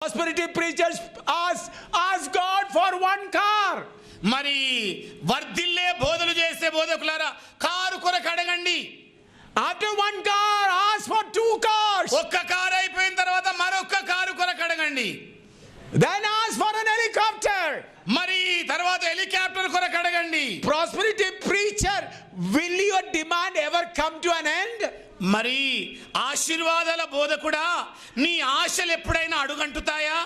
Prosperity preachers ask God for one car. మరి వర్ధిల్లే బోధలు చేసే బోధకులారా కారు కొరకు అడగండి. After one car, ask for two cars. ఒక్క కారు అయిపోయిన తర్వాత మరొక కారు కొరకు అడగండి. Then ask for an helicopter. మరి తర్వాత హెలికాప్టర్ కొరకు అడగండి. Prosperity preacher, will your demand ever come to an end? మరి ఆశీర్వాదాల బోధకుడా నీ ఆశలు ఎప్పుడైనా అడుగంటుతాయా?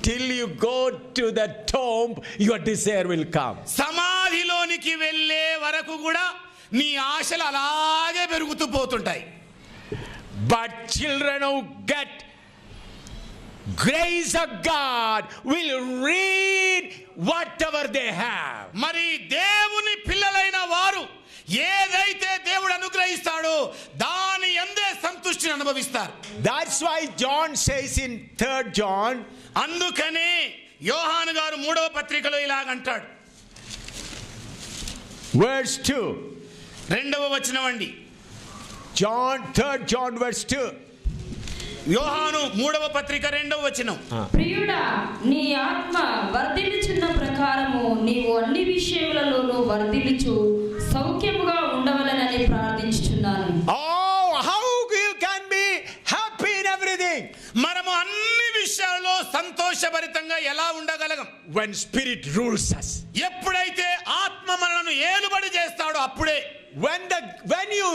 Till you go to the tomb, your desire will come. సమాధిలోనికి వెళ్ళే వరకు కూడా నీ ఆశలు అలాగే పెరుగుతూ పోతుంటాయి. But children who get grace of God will read whatever they have. మరి దేవుని పిల్లలైన వారు ఏదైతే దేవుడు అనుగ్రహిస్తాడో దాని యందే సంతృష్టిని అనుభవిస్తారు. That's why John says in 3rd John, అందుకనే యోహాను గారు 3వ పత్రికలో ఇలాగంటాడు. verse 2. 2వ వచనం అండి. John 3rd John verse 2. యోహాను 3వ పత్రిక 2వ వచనం. ప్రియుడా, నీ ఆత్మ వర్ధిల్లుచున్న ప్రకారము నీవు అన్ని విషయములలోనూ వర్ధిల్లుచు సౌఖ్యముగా ఉండవలెనని ప్రార్థించుచున్నాను. Oh, how you can be happy in everything. మనము అన్ని విషయాల్లో సంతోషభరితంగా ఎలా ఉండగలం? When spirit rules us. ఎప్పుడైతే ఆత్మ మనలను ఏలుబడి చేస్తాడో అప్పుడే. When you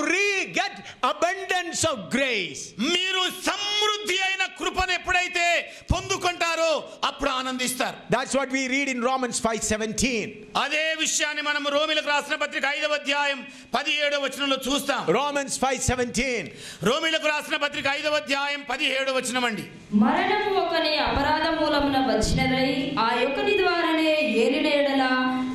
get abundance of grace, మీరు సమృద్ధి అయిన కృపను ఎప్పుడైతే పొందుకుంటారో అప్పుడు ఆనందిస్తారు. that's what we read in Romans 5:17. అదే విషయాన్ని మనం రోమీయులకు రాసిన పత్రిక 5వ అధ్యాయం 17వ వచనంలో చూస్తాం. Romans 5:17. రోమీయులకు రాసిన పత్రిక 5వ అధ్యాయం 17వ వచనం అండి. మరణము ఒకని అపరాధ మూలమున వచ్చినదై ఆ యొక్కని ద్వారానే ఏలిన ఎడల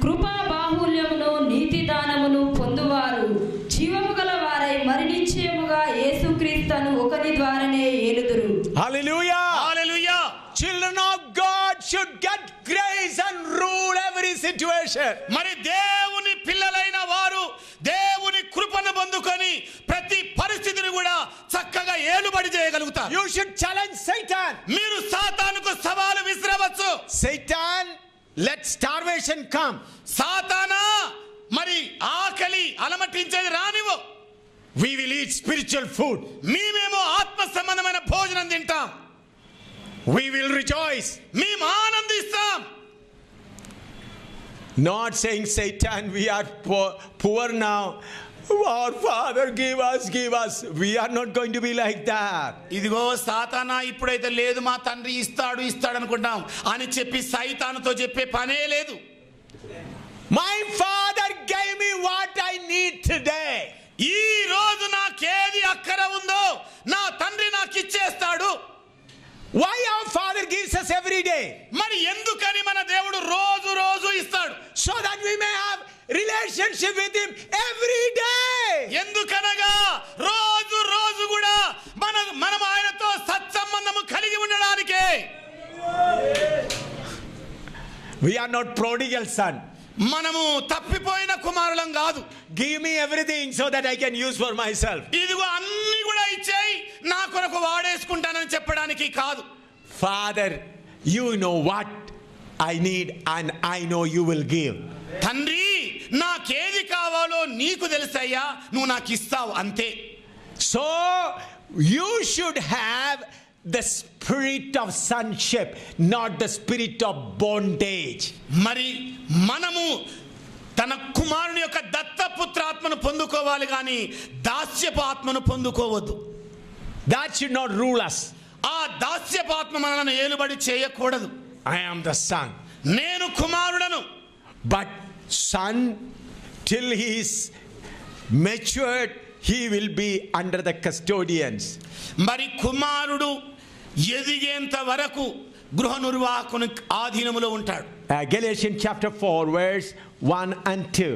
కృపా బాహుల్యమును నీతి దానమును పొందువారు జీవము గల వారై మరి నిశ్చయముగా యేసుక్రీస్తును ఒకని ద్వారానే ఏలుదురు. Hallelujah. Hallelujah. Children of God should get grace and rule every situation. మరి దేవుని పిల్లలైన వారు దేవుని కృపను పొందుకొని ప్రతి పరిస్థితిని కూడా చక్కగా ఏలుబడి చేయగలుగుతారు. You should challenge Satan. మీరు సాతానుకు సవాలు విసిరవచ్చు. Satan, let starvation come. సాతానా, మరి ఆకలి అలమటించేది రానివ్వు. We will eat spiritual food. మేమేమో ఆత్మ సంబంధమైన భోజనం తింటాం. We will rejoice. మేము ఆనందిస్తాం. Not saying, Satan, we are poor now. Our Father, give us. We are not going to be like that. ఇదిగో సాతానా, ఇప్పుడైతే లేదు, మా తండ్రి ఇస్తాడు అనుకుంటాం అని చెప్పి సైతానుతో చెప్పే పనే లేదు. My Father gave me what I need today. ఈ రోజు నాకేది అక్కర ఉందో నా తండ్రి నాకు ఇచ్చేస్తాడు. Why our Father gives us every day? మరి ఎందుకని మన దేవుడు రోజు ఇస్తాడు? So that we may have relationship with Him every day. ఎందుకనగా రోజు కూడా మనం ఆయనతో సత్సంబంధము కలిగి ఉండడానికే. We are not prodigal son. మనము తప్పిపోయిన కుమారులం కాదు. Give me everything so that I can use for myself. ఇదిగో అన్ని కూడా ఇచ్చేయి, నా కొరకు వాడేసుకుంటానని చెప్పడానికి కాదు. Father, you know what I need and I know you will give. తండ్రి, నాకేది కావాలో నీకు తెలుసయ్యా, నువ్వు నాకు ఇస్తావు అంతే. So you should have the spirit of sonship, not the spirit of bondage. మరి మనము తన కుమారుని యొక్క దత్తపుత్రాత్మను పొందుకోవాలి కానీ దాస్యపు ఆత్మను పొందుకోవద్దు. That should not rule us. ఆ దాస్యపు ఆత్మ మనల్ని ఏలుబడి చేయకూడదు. I am the son. నేను కుమారుడను. But son, till he is matured, he will be under the custodians. మరి కుమారుడు ఎదిగేంత వరకు గృహ నిర్వాహకుని ఆధీనములో ఉంటాడు. Galatians chapter 4 verse 1 and 2.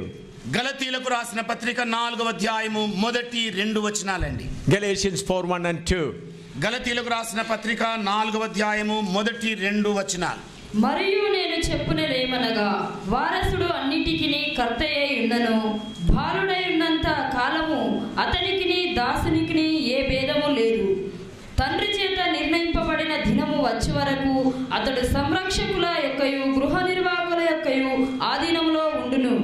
గలతీలకు రాసిన పత్రిక 4వ అధ్యాయము 1-2 వచనాలండి. Galatians 4 1 and 2. గలతీలకు రాసిన పత్రిక 4వ అధ్యాయము 1-2 వచనాలు. మరియు నేను చెప్పునేదేమనగా వారసుడు అన్నిటికిని కర్తయై ఉన్నను, బాలుడై ఉన్నంత కాలము అతనికిని దాసునికిని ఏ భేదము లేదు. తండ్రి చేత నిర్ణయింపబడిన దినము వచ్చే వరకు అతడు సంరక్షకుల యొక్కయు గృహ నిర్వాహకుల యొక్కయు ఆధీనంలో ఉండును.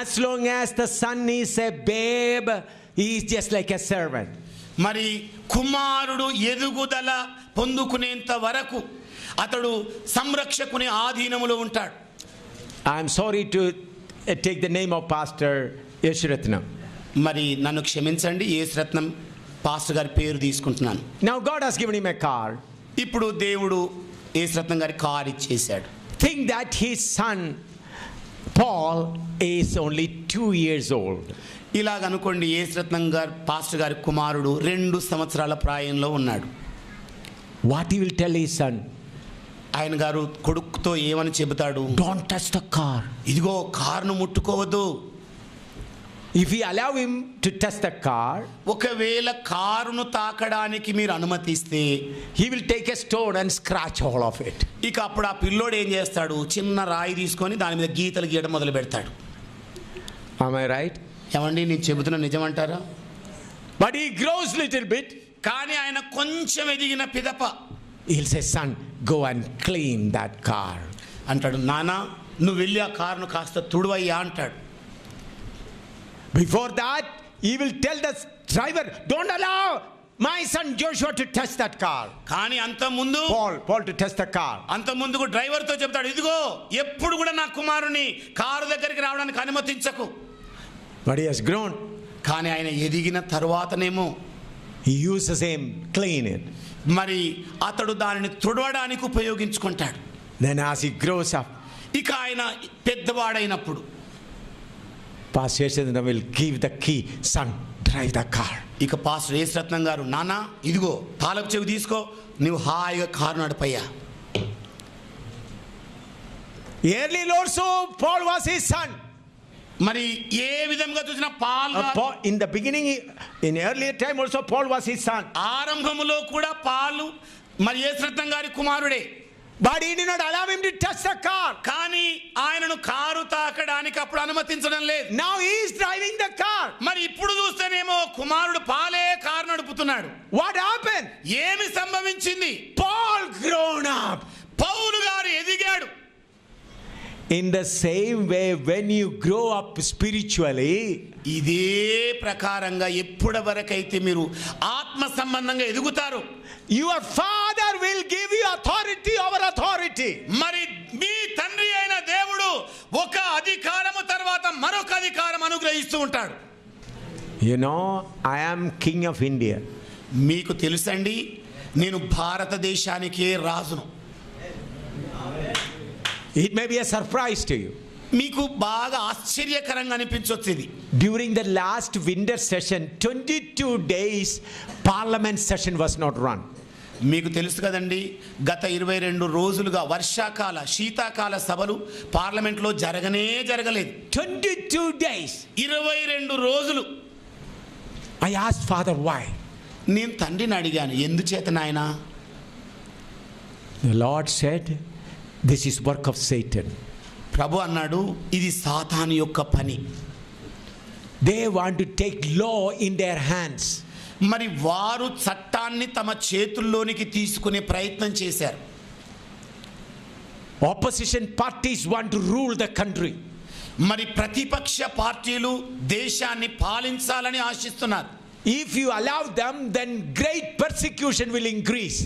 As long as the son is a babe, he is just like a servant. మరి కుమారుడు ఎదుగుదల పొందుకునేంత వరకు అతడు సంరక్షకుని ఆధీనములో ఉంటాడు. I am sorry to take the name of Pastor Yeshratnam. మరి నన్ను క్షమించండి, యేసురత్నం పాస్టర్ గారి పేరు తీసుకుంటున్నాను. Now God has given him a car. ఇప్పుడు దేవుడు యేసురత్నం గారి కారు ఇచ్చేశాడు. Think that his son Paul is only 2 years old. ఇలాగనుకోండి, Yesuratnam గారు పాస్టర్ గారి కుమారుడు 2 సంవత్సరాల ప్రాయంలో ఉన్నాడు. What he will tell his son? ఆయన గారు కొడుకుతో ఏమని చెబుతాడు? Don't touch the car. ఇదిగో కారును ముట్టుకోవద్దు. If we allow him to touch the car, ఒకవేళ కారును తాకడానికి మీరు అనుమతిస్తే he will take a stone and scratch all of it. ఇక అప్పుడు ఆ పిల్లోడు ఏం చేస్తాడు? చిన్న రాయి తీసుకొని దాని మీద గీతలు గీయడం మొదలు పెడతాడు. Am I right? ఏమండి, నేను చెబుతున్న నిజమంటారా? But he grows little bit. కానీ ఆయన కొంచెం ఎదిగిన పిదప He'll say, son, go and clean that car. అంటాడు, నానా నువ్వు వెళ్ళి ఆ కారును కాస్త తుడువయ్యా అంటాడు. Before that, he will tell the driver, don't allow my son Joshua to touch that car. కానీ అంత ముందు Paul to touch the car. అంత ముందుకు డ్రైవర్తో చెప్తాడు, ఇదిగో ఎప్పుడు కూడా నా కుమారుని కారు దగ్గరికి రావడానికి అనుమతించకు. But he has grown. కానీ ఆయన ఎదిగిన తర్వాతనేమో He uses him, clean it. మరి అతడు దానిని తుడవడానికి ఉపయోగించుకుంటాడు. Then as he grows up, ఇక ఆయన పెద్దవాడైనప్పుడు Pastor Yeshadana will give the key, son, drive the car. ఇక పాస్టర్ యేసురత్నం గారు, నానా ఇదిగో తాళపు చెవి తీసుకో, నువ్వు హాయిగా car నడిపయ్యా. Early also, Paul was his son. మరి ఏ విధంగా చూసినా పాలు In the beginning, in earlier time also, Paul was his son. ఆరంభములో కూడా పాలు మరి యేసురత్నం గారి కుమారుడే. But he did not allow him to touch the car. కానీ ఆయనను కారు తాకడానికి అప్పుడు అనుమతించడం లేదు. Now he is driving the car. మరి ఇప్పుడు చూస్తేనేమో కుమారుడు పాలే కారు నడుపుతున్నాడు. What happened? ఏమి సంభవించింది? Paul grown up. పౌలు గారు ఎదిగాడు. In the same way, when you grow up spiritually, ఇదే ప్రకారంగా ఎప్పటి వరకైతే మీరు ఆత్మ సంబంధంగా ఎదుగుతారు, your father will give you authority over authority. మరి మీ తండ్రి అయిన దేవుడు ఒక అధికారము తర్వాత మరొక అధికారం అనుగ్రహిస్తూ ఉంటాడు. You know, I am king of India. మీకు తెలుసండి, నేను భారతదేశానికే రాజును. It may be a surprise to you. మీకు బాగా ఆశ్చర్యకరంగా అనిపించవచ్చు ఇది. During the last winter session, 22 days parliament session was not run. మీకు తెలుసు కదండి, గత 22 రోజులుగా వర్షాకాల శీతాకాల సభలు పార్లమెంట్లో జరగలేదు. 22 days. 22 రోజులు. I asked father why. నేను తండ్రిని అడిగాను, ఎందుచేత నాయనా? The Lord said, this is work of Satan. ప్రభు అన్నాడు, ఇది సాతాను యొక్క పని. They want to take law in their hands. మరి వారు చట్టాన్ని తమ చేతుల్లోనికి తీసుకునే ప్రయత్నం చేశారు. Opposition parties want to rule the country. మరి ప్రతిపక్ష పార్టీలు దేశాన్ని పాలించాలని ఆశిస్తున్నారు. If you allow them, then great persecution will increase.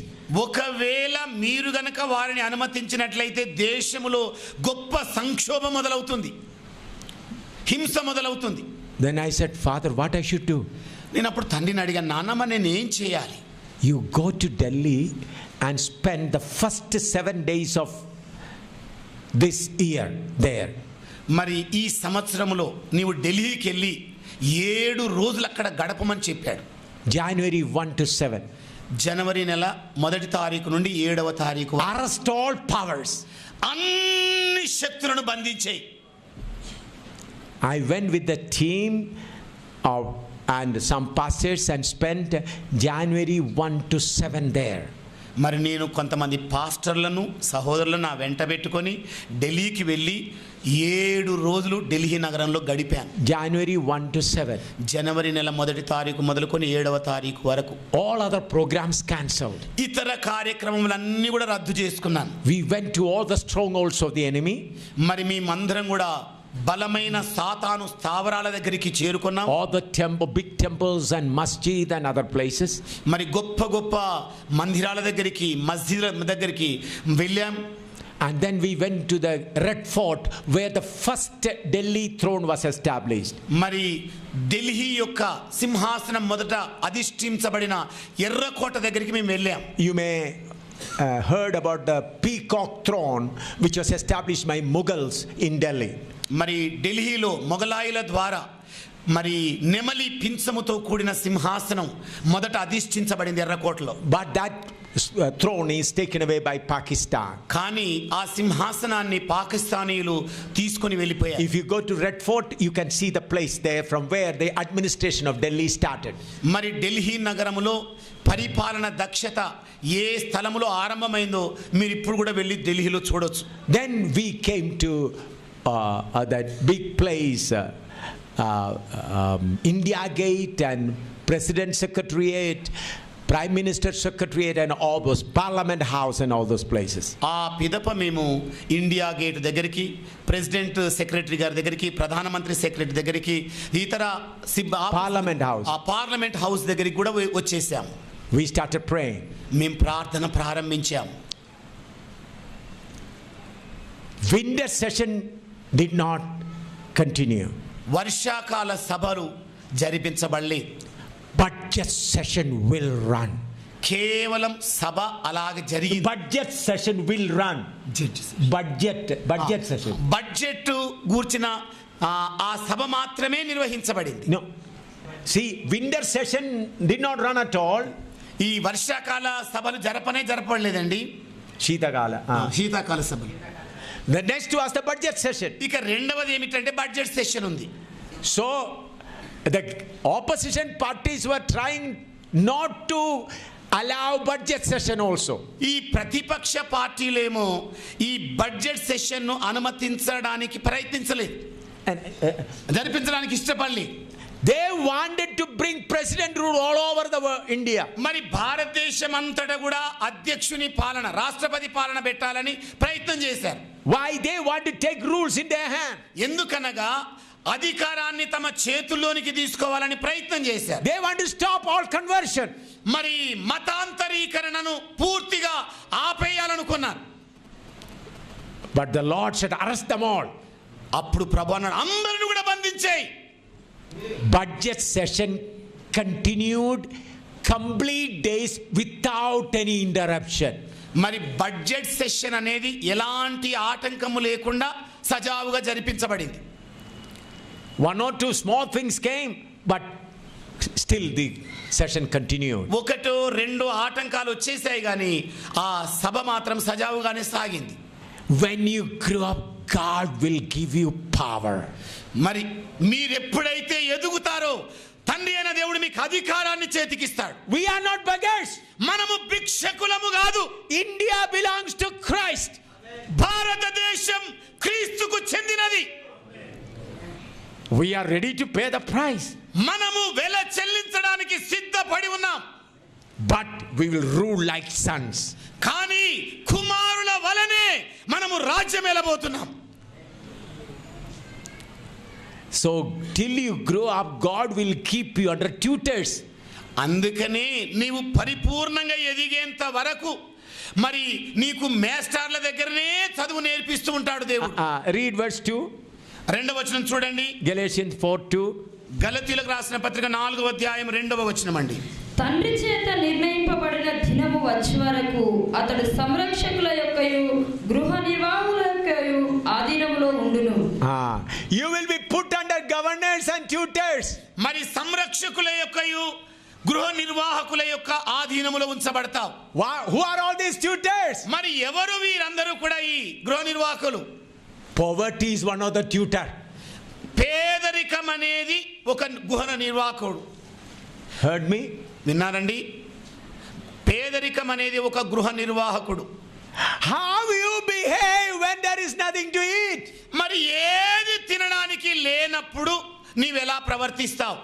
ఒకవేళ మీరు గనక వారిని అనుమతించినట్లయితే దేశములో గొప్ప సంక్షోభం మొదలవుతుంది, హింస మొదలవుతుంది. Then I said, Father, what I should do? నేను అప్పుడు తండ్రిని అడిగాను, నాన్నమ్మ నేను ఏం చేయాలి? You go to Delhi and spend the first 7 days of this year there. మరి ఈ సంవత్సరంలో నీవు ఢిల్లీకి వెళ్ళి 7 రోజులు అక్కడ గడపమని చెప్పాడు. January 1 to 7. జనవరి నెల 1వ తారీఖు నుండి 7వ తారీఖు. Arrest all powers. అన్ని శక్తులను బంధించేయి. I went with the team and some pastors and spent January 1 to 7 there. మరి నేను కొంతమంది పాస్టర్లను సహోదరులను నా వెంట పెట్టుకొని ఢిల్లీకి వెళ్ళి 7 రోజులు ఢిల్లీ నగరంలో గడిపాను. January 1 to 7. జనవరి నెల 1వ తారీఖు మొదలుకొని 7వ తారీఖు వరకు. All other programs cancelled. ఇతర కార్యక్రమములన్నీ కూడా రద్దు చేసుకున్నాను. We went to all the strongholds of the enemy. మరి మేమందరం కూడా బలమైన సాతాను స్థావరాల దగ్గరికి చేరుకున్నాం. All the big temples and masjid and other places. మరి గొప్ప గొప్ప మందిరాల దగ్గరికి మస్జిద్ల దగ్గరికి వెళ్ళాం. And then we went to the Red Fort where the first Delhi throne was established. మరి ఢిల్లీ యొక్క సింహాసనం మొదట అధిష్ఠించబడిన ఎర్రకోట దగ్గరికి మేము వెళ్ళాం. You may heard about the peacock throne which was established by Mughals in Delhi. మరి ఢిల్లీలో మొఘలాయుల ద్వారా మరి నెమలి పింఛముతో కూడిన సింహాసనం మొదట అధిష్ఠించబడింది ఎర్రకోటలో. But that throne is taken away by Pakistan. కానీ ఆ సింహాసనాన్ని పాకిస్తానీయులు తీసుకొని వెళ్ళిపోయారు. If you go to Red Fort, you can see the place there from where the administration of Delhi started. మరి ఢిల్లీ నగరములో పరిపాలన దక్షత ఏ స్థలములో ఆరంభమైందో మీరు ఇప్పుడు కూడా వెళ్ళి ఢిల్లీలో చూడొచ్చు. Then we came to that big place, India Gate and President Secretariat, Prime Minister Secretariat and all those, Parliament House and all those places. ఆ పిదప మేము ఇండియా గేట్ దగ్గరికి, ప్రెసిడెంట్ సెక్రటరీ గారి దగ్గరికి, ప్రధానమంత్రి సెక్రటరీ దగ్గరికి, ఇతర Parliament House, ఆ పార్లమెంట్ హౌస్ దగ్గరికి కూడా వచ్చేసాం. We started praying. మేము ప్రార్థన ప్రారంభించాం. Winter session did not continue. వర్షాకాల సభలు జరిపించబడలేదు. Budget session will run. కేవలం సభ అలాగే జరిగింది. Budget session will run. Budget session. Budget గూర్చిన ఆ సభ మాత్రమే నిర్వహించబడింది. No. See, winter session did not run at all. ఈ వర్షాకాల సభలు జరపలేదండి. శీతాకాల సభలు. The next was the budget session. ఇక రెండవది ఏమిటంటే బడ్జెట్ సెషన్ ఉంది. So the opposition parties were trying not to allow budget session also. ఈ ప్రతిపక్ష పార్టీలేమో ఈ బడ్జెట్ సెషన్ ను అనుమతించడానికి ప్రయత్నించలేదు, జరిపించడానికి ఇష్టపడలేదు. They wanted to bring president rule all over the India. మరి భారతదేశం అంతటా కూడా అధ్యక్షుని పాలన, రాష్ట్రపతి పాలన పెట్టాలని ప్రయత్నం చేశారు. Why? They want to take rules in their hand. ఎందుకనగా అధికారాన్ని తమ చేతుల్లోనికి తీసుకోవాలని ప్రయత్నం చేశారు. They want to stop all conversion. మరి మతాంతరీకరణను పూర్తిగా ఆపేయాలనుకున్నారు. But the Lord said, arrest them all. అప్పుడు ప్రభువు అన్నాడు, అందరిని కూడా బంధించేయి. Budget session continued complete days without any interruption. మరి బడ్జెట్ సెషన్ అనేది ఎలాంటి ఆటంకము లేకుండా సజావుగా జరిపించబడింది. One or two small things came, but still the session continued. ఒకటో రెండో ఆటంకాలు వచ్చేసాయి కానీ ఆ సభ మాత్రం సజావుగానే సాగింది. When you grow up, God will give you power. మరి మీరు ఎప్పుడైతే ఎదుగుతారో తండ్రి అయిన దేవుడు మీకు అధికారాన్ని చేతికిస్తాడు. We are not beggars. మనము భిక్షకులము కాదు. India belongs to Christ. భారతదేశం క్రీస్తుకు చెందినది. We are ready to pay the price. మనము వెల చెల్లించడానికి సిద్ధపడి ఉన్నాం. But we will rule like sons. కానీ కుమారుల వలనే మనము రాజ్యం ఏలబోతున్నాం. So till you grow up, God will keep you under tutors. అందుకనే నీవు పరిపూర్ణంగా ఎదిగేంత వరకు మరి నీకు మేస్టార్ల దగ్గరనే చదువు నేర్పిస్తూ ఉంటాడు దేవుడు. Read verse 2. రెండవ వచనం చూడండి. Galatians 4:2. గలతీయులకు రాసిన పత్రిక 4వ అధ్యాయం 2వ వచనం అండి. తండ్రి చేత నిర్ణయింపబడిన దినము వచ్చే వరకు అతడు సంరక్షకుల యొక్కయు గృహ నిర్వాహకుల యొక్కయు ఆధీనములో ఉండును. You will be put under governors and tutors. మరి సంరక్షకుల యొక్కయు గృహ నిర్వాహకుల యొక్క ఆధీనములో ఉంచబడతావు. Who are all these tutors? మరి ఎవరు వీరందరూ కూడా ఈ గృహ నిర్వాహకులు? Poverty is one of the tutor. పేదరికం అనేది ఒక గృహ నిర్వాహకుడు. Heard me? విన్నారండి? పేదరికం అనేది ఒక గృహ నిర్వాహకుడు. How you behave when there is nothing to eat? మరి ఏది తినడానికి లేనప్పుడు నీవెలా ప్రవర్తిస్తావు?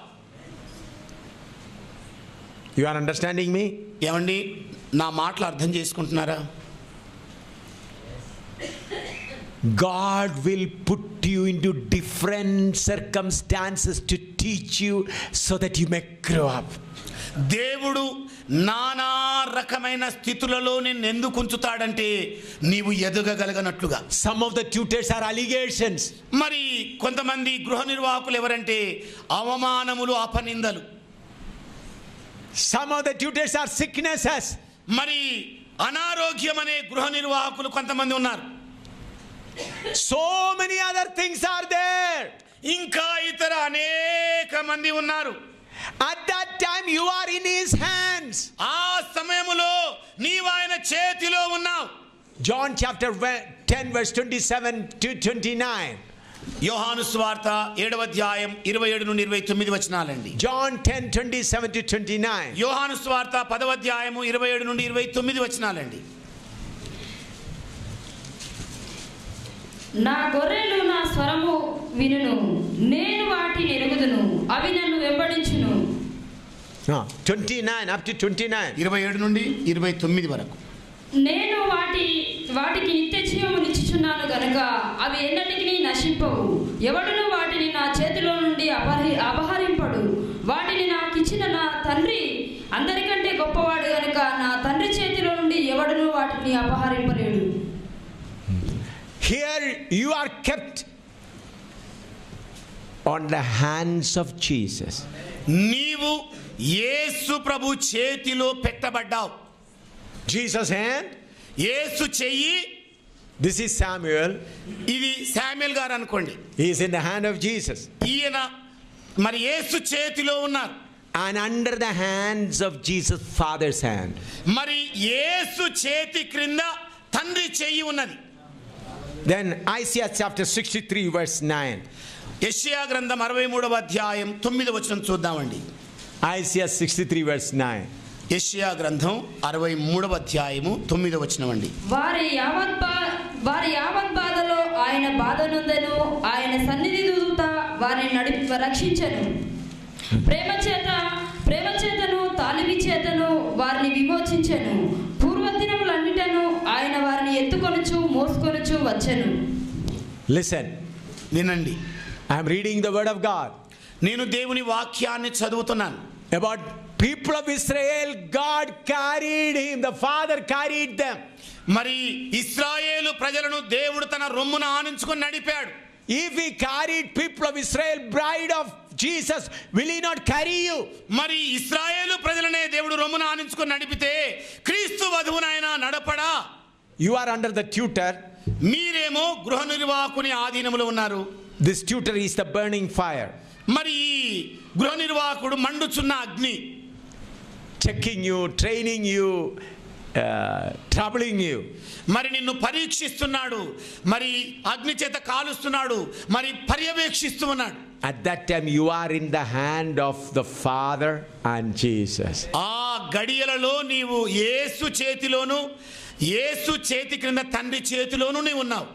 You are understanding me? ఏమండి, నా మాటలు అర్థం చేసుకుంటున్నారా? God will put you into different circumstances to teach you so that you may grow up. దేవుడు నానా రకమైన స్థితులలో నిన్ను ఎందుకు ఉంచుతాడంటే నీవు ఎదగగలగనట్లుగా. Some of the tutors are allegations. మరి కొంతమంది గృహ నిర్వాహకులు ఎవరంటే అవమానములు, అపనిందలు. Some of the tutors are sicknesses. మరి అనారోగ్యం అనే గృహ నిర్వాహకులు కొంతమంది ఉన్నారు. So many other things are there. ఇంకా ఇతర అనేక మంది ఉన్నారు. At that time you are in his hands. ఆ సమయములో నీవు ఆయన చేతిలో ఉన్నావు. John chapter 10 verse 27 to 29. యోహాను సువార్త 7వ అధ్యాయం 27 నుండి 29 వచనాలండి. John 10:27 to 29. యోహాను సువార్త 10వ అధ్యాయము 27 నుండి 29 వచనాలండి. నా గొర్రెలు నా స్వరము వినును, నేను వాటిని ఎరుగుదును, అవి నన్ను వెంబడించును. 29 up to 29. 27 నుండి 29 వరకు. నేను వాటికి నిత్య జీవము నిచ్చుచున్నాను గనుక అవి ఎన్నటికి నశింపవు. ఎవడును వాటిని నా చేతిలో నుండి అపహరింపడు. వాటిని నాకు ఇచ్చిన నా తండ్రి అందరికంటే గొప్పవాడు గనుక నా తండ్రి చేతిలో నుండి ఎవడును వాటిని అపహరింపలేడు. Here you are kept on the hands of Jesus. నీవు యేసు ప్రభు చేతిలో పెట్టబడ్డావు. Jesus' hand. యేసు చెయ్యి. This is Samuel. ఇది శామ్యూయల్ గారు అనుకోండి. He is in the hand of Jesus. ఈయన మరి యేసు చేతిలో ఉన్నారు. And under the hands of Jesus Father's hand. మరి యేసు చేతి క్రింద తండ్రి చెయ్యి ఉన్నది. Then Isaiah chapter 63 verse 9. యెషయా గ్రంథం 63వ అధ్యాయం 9వ వచనం చూద్దామండి. Isaiah 63 verse 9. యెషయా గ్రంథం 63వ అధ్యాయము 9వ వచనం అండి. వారి యావత్ బాధలో ఆయన బాధ నొందెను, ఆయన సన్నిధి దూత వారిని రక్షించెను. ప్రేమ చేతను తాలిమి చేతను వారిని విమోచించెను. పూర్వదినములన్నిటను ఆయన వారిని ఎత్తుకొనుచు మోసుకొనుచు వచ్చెను. Listen. వినండి. I am reading the word of God. నేను దేవుని వాక్యాన్ని చదువుతున్నాను. About people of Israel, God carried him. The Father carried them. మరి ఇశ్రాయేలు ప్రజలను దేవుడు తన రొమ్మున ఆనించుకొని నడిపాడు. If he carried people of Israel, bride of Jesus, will he not carry you? మరి ఇశ్రాయేలు ప్రజలనే దేవుడు రొమ్మున ఆనించుకొని నడిపితే క్రీస్తు వధువునైనా నడపడా? You are under the tutor. మీరేమో గృహ నిర్వాహకుని ఆధీనములో ఉన్నారు. This tutor is the burning fire. మరి గృహ నిర్వాహకుడు మండుచున్న అగ్ని. Checking you, training you, troubling you. మరి నిన్ను పరీక్షిస్తున్నాడు, మరి అగ్ని చేత కాలుస్తున్నాడు, మరి పర్యవేక్షిస్తూ ఉన్నాడు. At that time you are in the hand of the Father and Jesus. ఆ గడియలలో నీవు యేసు చేతిలోను, యేసు చేతి క్రింద తండ్రి చేతిలోను నీవు ఉన్నావు.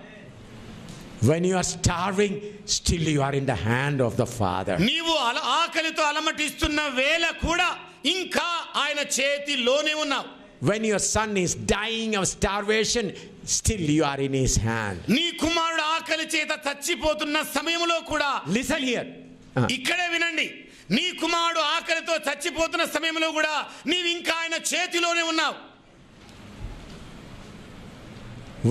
When you are starving, still you are in the hand of the Father. నీవు ఆకలితో అలమటిస్తున్న వేళ కూడా ఇంకా ఆయన చేతిలోనే ఉన్నావు. When your son is dying of starvation, still you are in his hand. నీ కుమారుడు ఆకలి చేత చచ్చిపోతున్న సమయంలో కూడా, Listen here. ఇక్కడే వినండి, నీ కుమారుడు ఆకలితో చచ్చిపోతున్న సమయంలో కూడా నీవు ఇంకా ఆయన చేతిలోనే ఉన్నావు.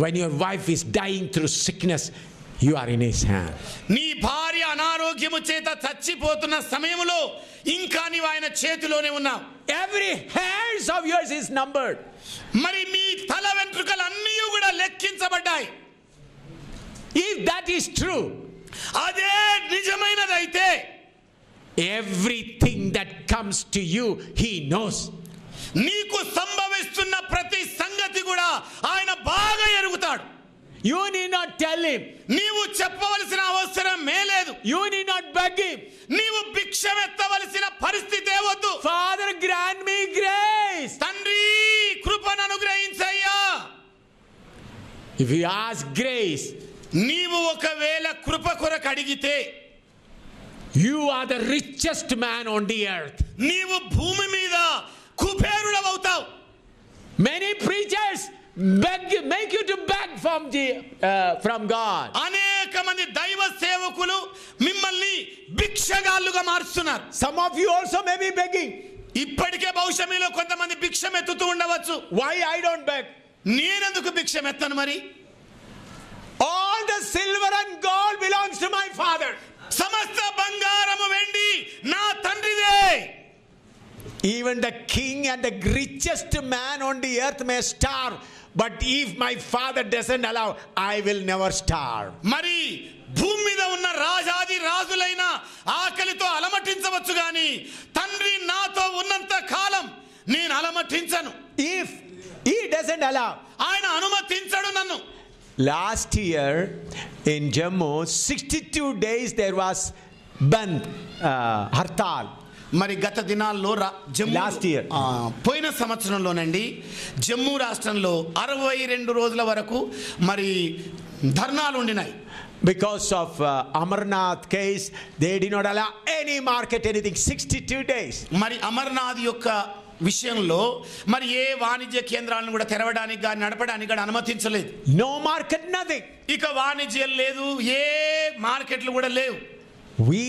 When your wife is dying through sickness, you are in his hand. నీ భార్య అనారోగ్యము చేత చచ్చిపోతున్న సమయంలో ఇంకా నీవు ఆయన చేతిలోనే ఉన్నావు. Every hairs of yours is numbered. మరి మీ తల వెంట్రుకలు అన్నీ కూడా లెక్కించబడ్డాయి. If that is true, అదే నిజమైనదైతే everything that comes to you, he knows. నీకు సంభవిస్తున్న ప్రతి సంగతి కూడా ఆయన బాగా ఎరుగుతాడు. You need not tell him. నీవు చెప్పవలసిన అవసరమే లేదు. You need not beg him. నీవు భిక్షమెత్తవలసిన పరిస్థితే వద్దు. Father, grant me grace. తండ్రి If you ask grace, నీవు ఒకవేళ కృప కొరకు అడిగితే you are the richest man on the earth. నీవు భూమి మీద కుబేరుడవవుతావు. Many preachers make you to beg from God. అనేక మంది దైవ సేవకులు మిమ్మల్ని భిక్షగాళ్ళుగా మారుస్తున్నారు. Some of you also may be begging. ఇప్పటికే బహుశా మీలో కొంతమంది భిక్షం ఎత్తుతూ ఉండవచ్చు. Why I don't beg? నేనెందుకు భిక్షం ఎత్తను మరి? All the silver and gold belongs to my Father. సమస్త బంగారము వెండి నా తండ్రిదే. Even the king and the richest man on the earth may starve, but if my Father doesn't allow, I will never starve. మరి భూమి మీద ఉన్న రాజాది రాజులైన ఆకలితో అలమటించవచ్చు గాని తండ్రి నాతో ఉన్నంత కాలం నేను అలమటించను. If he doesn't allow, ఆయన అనుమతించడు నన్ను. Last year in Jammu 62 days there was Bandh, Hartal. మరి గత దినాల్లో Last year. పోయిన సంవత్సరంలోనండి జమ్మూ రాష్ట్రంలో 62 రోజుల వరకు మరి ధర్నాలు ఉండినాయి. Because of Amarnath case, they did not allow any market, anything. 62 days. మరి అమర్నాథ్ యొక్క విషయంలో మరి ఏ వాణిజ్య కేంద్రాలను కూడా తెరవడానికి కానీ నడపడానికి కానీ అనుమతించలేదు. No market, nothing. ఇక వాణిజ్యం లేదు, ఏ మార్కెట్లు కూడా లేవు. We,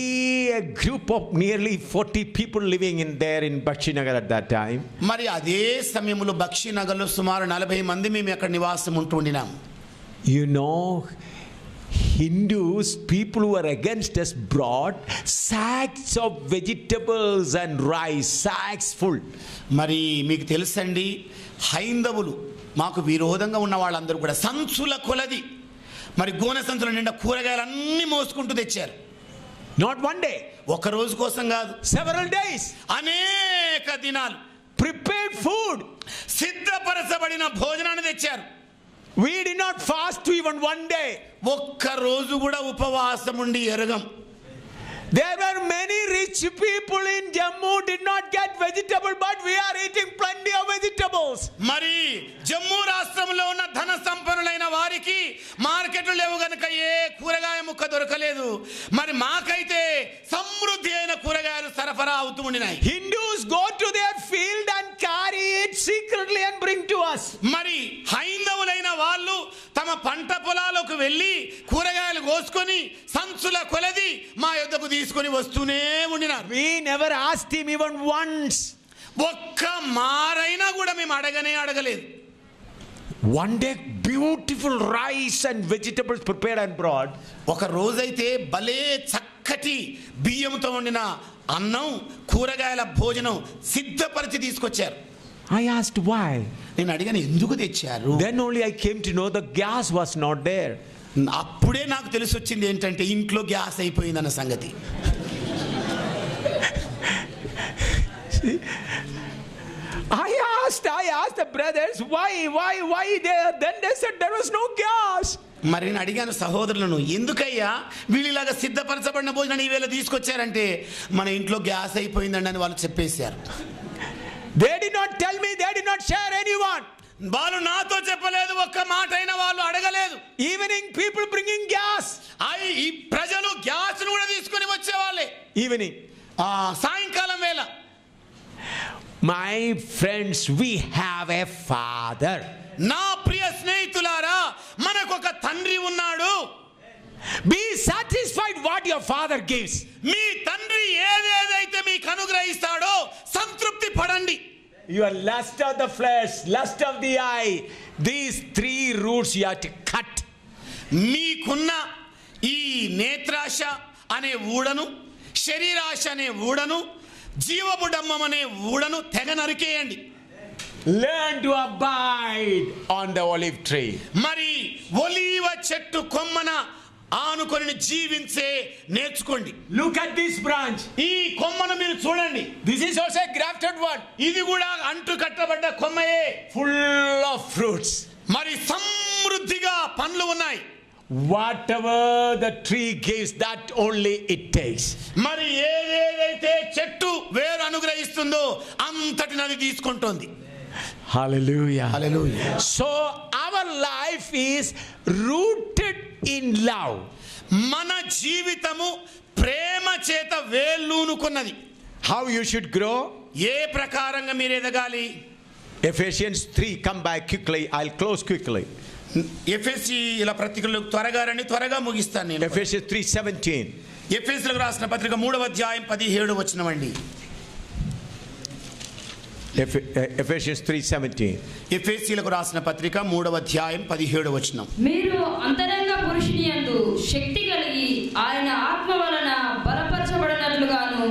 a group of nearly 40 people living in there in Bakshinagar at that time. మరి అదే సమయంలో బక్షీనగర్లో సుమారు 40 మంది మేము అక్కడ నివాసం ఉంటున్నాం. You know, Hindus, people who are against us, brought sacks of vegetables and rice, sacks full. మరి మీకు తెలుసండి, హైందవులు మాకు విరోధంగా ఉన్న వాళ్ళందరూ కూడా సంచుల కొలది మరి గోనె సంచుల నిండా కూరగాయలు అన్ని మోసుకుంటూ తెచ్చారు. Not one day, ఒక రోజు కోసం కాదు, several days. అనేక దినాలు Prepared food. సిద్ధపరచబడిన భోజనాన్ని తెచ్చారు. We did not fast to even one day. ఒక్క రోజు కూడా ఉపవాసం ఉండి ఎరగం. There were many rich people in Jammu did not get vegetable, but we are eating plenty of vegetables. మరి జమ్మూ రాష్ట్రంలో ఉన్న ధన సంపన్నులైన వారికి మార్కెట్లు లేవు గనుక ఏ కూరగాయ ముక్క దొరకలేదు. మరి మాకైతే సమృద్ధి అయిన కూరగాయలు సరఫరా అవుతూ ఉండినాయి. Hindus go to their field and carry it secretly and bring to us. మరి హైందవులైన వాళ్ళు తమ పంట పొలాలకు వెళ్ళి కూరగాయలు కోసుకొని సంచుల కొలది మా యొద్దకు తీసుకొని వస్తూనే ఉండినారు. We never asked him even once. ఒక్క మారైనా కూడా మేము అడగలేదు. One day beautiful rice and vegetables prepared and brought. ఒక రోజైతే భలే చక్కటి బియ్యంతో వండిన అన్నం కూరగాయల భోజనం సిద్ధపరిచి తీసుకొచ్చారు. I asked why. నేను అడిగాను ఎందుకు తెచ్చారు. Then only I came to know the gas was not there. అప్పుడే నాకు తెలిసి వచ్చింది ఏంటంటే ఇంట్లో గ్యాస్ అయిపోయిందన్న సంగతి. I asked the brothers why there. Then they said there was no gas. మరి నేను అడిగాను సహోదరులను, ఎందుకయ్యా వీళ్ళలాగా సిద్ధపరచబడిన భోజనాన్ని ఈవేళ తీసుకొచ్చారంటే మన ఇంట్లో గ్యాస్ అయిపోయిందండి అని వాళ్ళు చెప్పేశారు. They did not tell me, they did not share anyone. వాళ్ళు నాతో చెప్పలేదు, ఒక్క మాట అయినా వాళ్ళు అడగలేదు. Evening people bringing gas. ఈ ప్రజలు గ్యాస్ కూడా తీసుకొని వచ్చేవాళ్ళే. Evening. సాయంకాలం వేళ. My friends, we have a father. నా ప్రియ స్నేహితులారా, మనకు ఒక తండ్రి ఉన్నాడు. Be satisfied what your father gives. మీ తండ్రి ఏదేదైతే మీకు అనుగ్రహిస్తాడో సంతృప్తి పడండి. Your lust of the flesh, lust of the eye, these 3 roots you have to cut. మీకున్న ఈ నేత్రాశ అనే ఊడను, శరీరాశ అనే ఊడను, జీవబుడమ్మం అనే ఊడను తెగ నరికేయండి. Learn to abide on the olive tree. మరి ఒలీవ చెట్టు కొమ్మన ఆనుకొని జీవించే నేర్చుకోండి. Look at this branch. ఈ కొమ్మను మీరు చూడండి. This is also a grafted one. ఇది కూడా అంటు కట్టబడ్డ కొమ్మయే. Full of fruits. మరి సమృద్ధిగా పండ్లు ఉన్నాయి. Whatever the tree gives, that only it takes. మరి ఏదైతే చెట్టు వేరు అనుగ్రహిస్తుందో అంతటిని అది తీసుకుంటోంది. Hallelujah. Hallelujah. So our life is rooted in love. మన జీవితము ప్రేమ చేత వేళ్ళూనుకున్నది. How you should grow? ఏ ప్రకారంగా మీరు ఎదగాలి? Ephesians 3, come back quickly. I'll close quickly. ఎఫెసీయుల పత్రికలో త్వరగా ముగిస్తాను నేను. Ephesians 3:17. ఎఫెసీయులకు రాసిన పత్రిక 3వ అధ్యాయం 17వ వచనం అండి. Ephesians 3:17. ఎఫెసీయులకు రాసిన పత్రిక 3వ అధ్యాయం 17వ వచనం. మీరు అంతరంగ పురుషుని యందు శక్తి కలిగి ఆయన ఆత్మ వలన బలపరచబడినట్లుగాను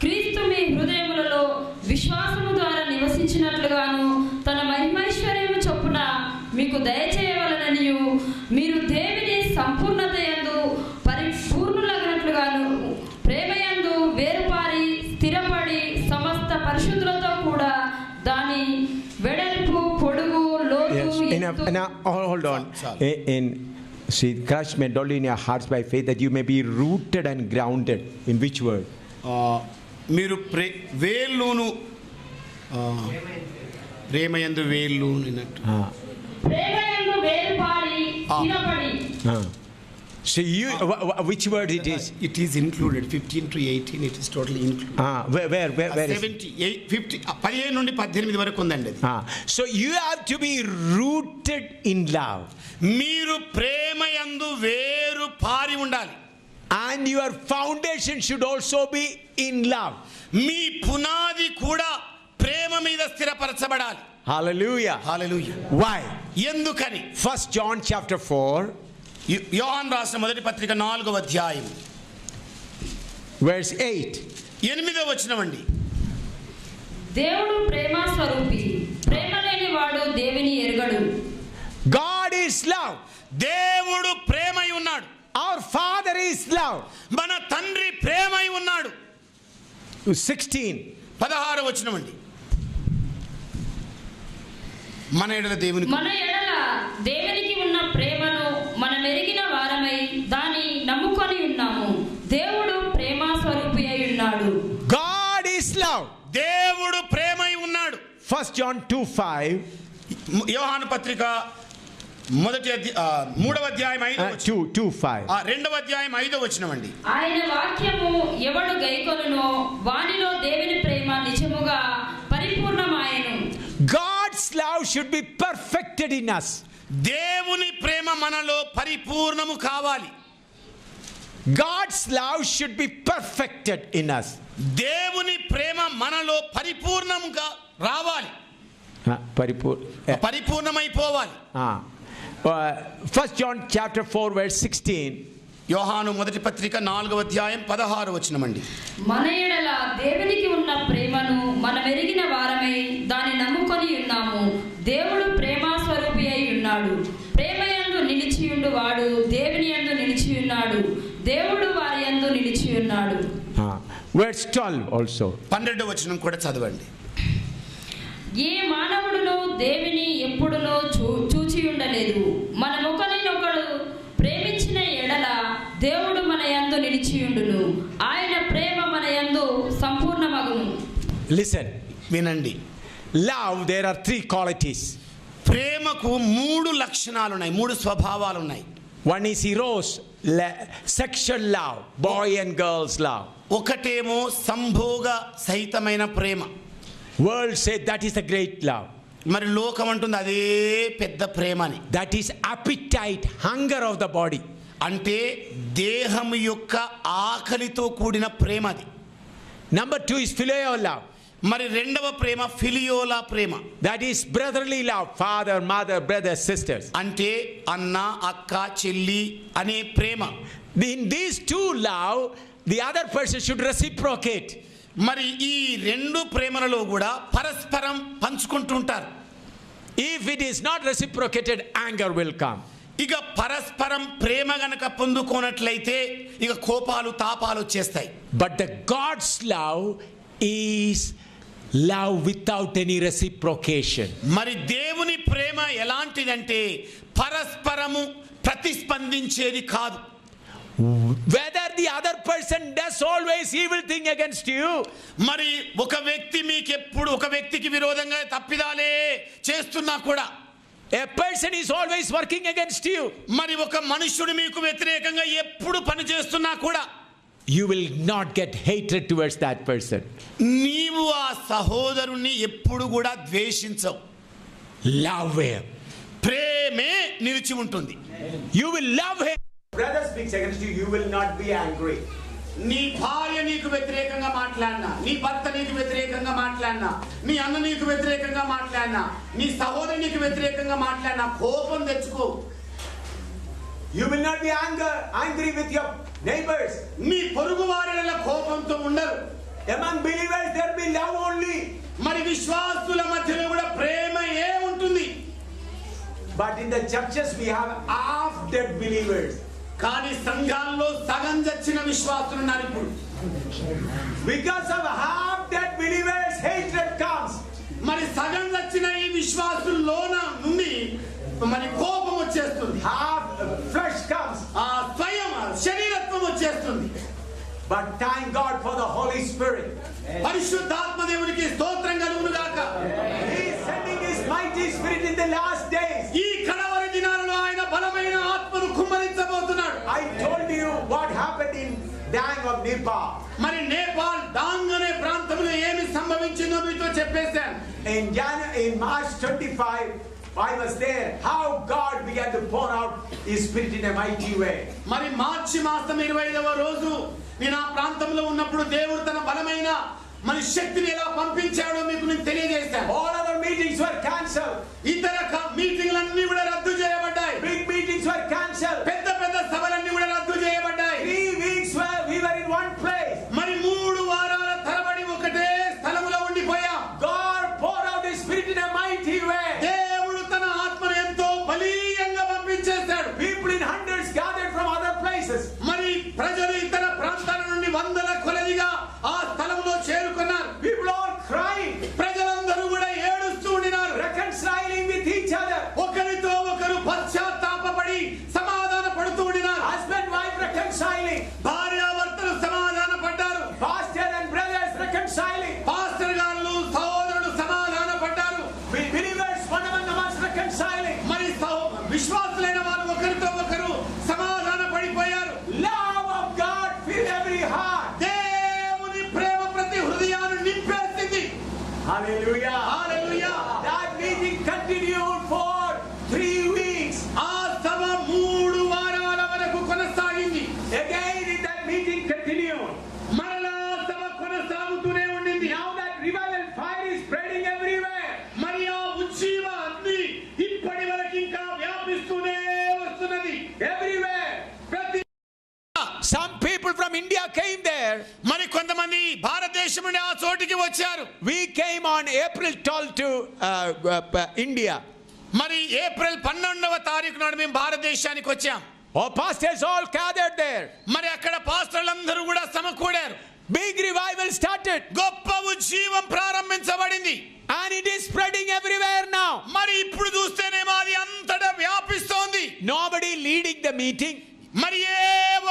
క్రీస్తు మీ హృదయములలో విశ్వాసము ద్వారా నివసించినట్లుగాను తన మహిమైశ్వర్యము చొప్పున మీకు దయచేయవలననియు మీరు దేవుని సంపూర్ణత యందు పరిపూర్ణులగినట్లుగాను ప్రేమయందు వేరుపారి స్థిరపడి సమస్త పరిశుద్ధులతో కూడా దాని వెడల్పు పొడుగు లోతు Now, hold on. See, crush may dwell in your hearts by faith that you may be rooted and grounded. In which word? మీరు వేళ్ళూను ప్రేమయందు వేళ్ళూనినట్టు. ప్రేమయందు వేరుపారి స్థిరపడి. So you, which word it is? It is included 15 to 18. It is totally included. Where 70, 50, 15 నుండి 18 వరకు ఉందండి అది. So you have to be rooted in love. మీరు ప్రేమయందు వేరు పారి ఉండాలి. And your foundation should also be in love. మీ పునాది కూడా ప్రేమ మీద స్థిరపరచబడాలి. Hallelujah. హల్లెలూయా. Why? ఎందుకని? 1 John chapter 4. యోహాను రాసిన మొదటి పత్రిక 4వ అధ్యాయం verse 8. 8వ వచనం అండి. దేవుడు ప్రేమ స్వరూపి, ప్రేమ లేని వాడు దేవుని ఎరుగడు. God is love. దేవుడు ప్రేమై ఉన్నాడు. Our Father is love. మన తండ్రి ప్రేమై ఉన్నాడు. 16. 16వ వచనం అండి. మన ఎడల దేవునికి ఉన్న ప్రేమను మనం ఎరిగిన వారమై దాన్ని నమ్ముకొని ఉన్నాము. దేవుడు ప్రేమ స్వరూపి అయి ఉన్నాడు. God is love. దేవుడు ప్రేమై ఉన్నాడు. 1 John 2:5. యోహాను పత్రిక 3వ అధ్యాయం 2:5. 2వ అధ్యాయం 5వ వచనం అండి. ఆయన వాక్యము ఎవడు గైకొనునో వానిలో దేవుని ప్రేమ నిజముగా పరిపూర్ణమాయెను. God's love should be perfected in us. దేవుని ప్రేమ మనలో పరిపూర్ణము కావాలి. God's love should be perfected in us. దేవుని ప్రేమ మనలో పరిపూర్ణముగా రావాలి. పరిపూర్ణమైపోవాలి. 1 John chapter 4 verse 16. యోహాను మొదటి పత్రిక 4వ అధ్యాయం 16వ వచనం అండి. మన ఎడల దేవునికి ఉన్న ప్రేమను మనం ఎరిగిన వారమై దాన్ని నమ్ముకొని ఉన్నాము. దేవుడు ప్రేమ స్వరూపి అయి ఉన్నాడు. ప్రేమయందు నిలిచియుండు వాడు దేవుని యందు నిలిచి ఉన్నాడు. దేవుడు వారి యందు నిలిచి ఉన్నాడు. Verse 12 also. 12వ వచనం కూడా చదవండి. ఏ మానవుడును దేవుని ఎప్పుడునూ చూచి ఉండలేదు. మనమొకరినొకడు ప్రేమించిన ఎడల దేవుడు మన యందు నిలిచియుండును. ఆయన ప్రేమ మన యందు సంపూర్ణమగును. Listen, వినండి. love, there are 3 qualities. ప్రేమకు 3 లక్షణాలు ఉన్నాయి, 3 స్వభావాలు ఉన్నాయి. One is eros, sexual love, boy and girls love. ఒకటేమో సంభోగ సహితమైన ప్రేమ. World say that is a great love. మరి లోకం అంటుంది అదే పెద్ద ప్రేమ అని. That is appetite, hunger of the body. అంటే దేహం యొక్క ఆకలితో కూడిన ప్రేమ అది. Number 2 is phileo love. మరి రెండవ ప్రేమ ఫిలియోలా ప్రేమ. That is brotherly love, father, mother, brothers, sisters. అంటే అన్న, అక్క, చెల్లి అనే ప్రేమ. In these 2 love, the other person should reciprocate. మరి ఈ 2 ప్రేమలలో కూడా పరస్పరం పంచుకుంటుంటారు. If it is not reciprocated, anger will come. ఇక పరస్పరం ప్రేమ గనక పొందుకోనట్లయితే ఇక కోపాలు తాపాలు వచ్చేస్తాయి. But the God's love is love without any reciprocation. మరి దేవుని ప్రేమ ఎలాంటిదంటే పరస్పరము ప్రతిస్పందించేది కాదు. Whether the other person does always evil thing against you, మరి ఒక వ్యక్తి మీకు ఎప్పుడు ఒక వ్యక్తికి విరోధంగా తప్పిదాలే చేస్తున్నా కూడా A person is always working against you. మరి ఒక మనుష్యుడు మీకు వ్యతిరేకంగా ఎప్పుడు పని చేస్తున్నా కూడా You will not get hatred towards that person. నీవు ఆ సహోదరుని ఎప్పుడు కూడా ద్వేషించవు. Love him. ప్రేమే నిలిచి ఉంటుంది. You will love him. Brother speaks against you, you will not be angry. నీ భార్య నీకు వ్యతిరేకంగా మాట్లాడినా, నీ భర్త నీకు వ్యతిరేకంగా మాట్లాడినా, నీ అన్న నీకు వ్యతిరేకంగా మాట్లాడినా, నీ సహోదరు నీకు వ్యతిరేకంగా మాట్లాడినా కోపం తెచ్చుకో. You will not be angry with your neighbors. నీ పొరుగు వారిల కోపంతో ఉండరు. Among believers there will be love only. మరి విశ్వాసుల మధ్యలో కూడా ప్రేమయే ఉంటుంది. But in the churches we have half dead believers. కానీ సంఘాల్లో సగం చచ్చిన విశ్వాసులు ఉన్నారు ఇప్పుడు. Because of half dead believers hatred comes. మరి సగం చచ్చిన ఈ విశ్వాసుల్లోన నుండి మరి కోపం వచ్చేస్తుంది. Half flesh comes. ఆ స్వయం శరీరత్వం వచ్చేస్తుంది. But thank God for the Holy Spirit. పరిశుద్ధాత్మ దేవునికి స్తోత్రం కలుగును గాక. He is sending His mighty Spirit in the last days. ఈ కడవరి దినాలలో ఆయన బలమైన ఆత్మను కుమ్మరించబోతున్నాడు. I told you what happened in Dang of Nepal. మరి నేపాల్ డాంగ్ అనే ప్రాంతంలో ఏమి సంభవించిందో మీతో చెప్పేశాను. In March 25 I was there. How God began to pour out His Spirit in a mighty way. మరి మార్చి మాసం 25వ రోజు నేను ఆ ప్రాంతంలో ఉన్నప్పుడు దేవుడు తన బలమైన మన శక్తిని ఎలా పంపించాడో మీకు నేను తెలియజేశాను. All other meetings were cancelled. ఇతర మీటింగ్లన్నీ కూడా రద్దు చేయబడ్డాయి. Big meetings were cancelled. పెద్ద పెద్ద సభలన్నీ కూడా రద్దు చేయబడ్డాయి. 3 weeks we were in one place. మరి 3 వారాల తరబడి ఒకటే స్థలములో ఉండిపోయాం. God poured out His Spirit in a mighty way. దేవుడు తన ఆత్మను ఎంతో బలీయంగా పంపించేశాడు. People in hundreds gathered from other places. మరి ప్రజలు ఇతర ప్రాంతాల నుండి వందల కొలదిగా ఆ స్థలంలో చేరుకున్నారు. People are crying, ప్రజలందరూ కూడా ఏడుస్తూ ఉండినారు. reconciling with each other. ఒకరితో ఒకరు పశ్చాత్తాపపడి సమాధాన పడుతూ ఉండినారు. Husband wife reconciling. భార్యాభర్తలు సమాధాన పడ్డారు. Pastor and brothers reconciling. Pastor గారు సహోదరుడు సమాధాన పడ్డారు. Believers one amongst reconciling. మరి విశ్వాసులైన వారు ఒకరితో ఒకరు సమాధాన పడిపోయారు. Love of God filled every heart. దేవుని ప్రేమ ప్రతి హృదయాన్ని నింపేసింది. Hallelujah. Hallelujah. That meeting continued for 3 weeks. ఆ సభ 3 వారాల వరకు కొనసాగింది. Again in that meeting continued. మరలా సభ కొనసాగుతూనే ఉండింది. Now that revival fire is spreading everywhere. మరి ఆ ఉజ్జీవ అగ్ని ఇప్పటి వరకు ఇంకా వ్యాపిస్తూనే వస్తున్నది. Everywhere. ప్రతి Some people from India came there. మరి కొంతమంది భారతదేశం నుండి ఆ చోటికి వచ్చారు. We came on April 12 to India. మరి ఏప్రిల్ 12వ తారీఖు నాడు మేము భారతదేశానికి వచ్చాం. Our pastors all gathered there. మరి అక్కడ పాస్టర్లందరూ కూడా సమకూడారు. Big revival started. గొప్ప ఉజ్జీవం ప్రారంభించబడింది. And it is spreading everywhere now. మరి ఇప్పుడు చూస్తేనేమో అది అంతటా వ్యాపిస్తోంది. Nobody leading the meeting. మరి ఏ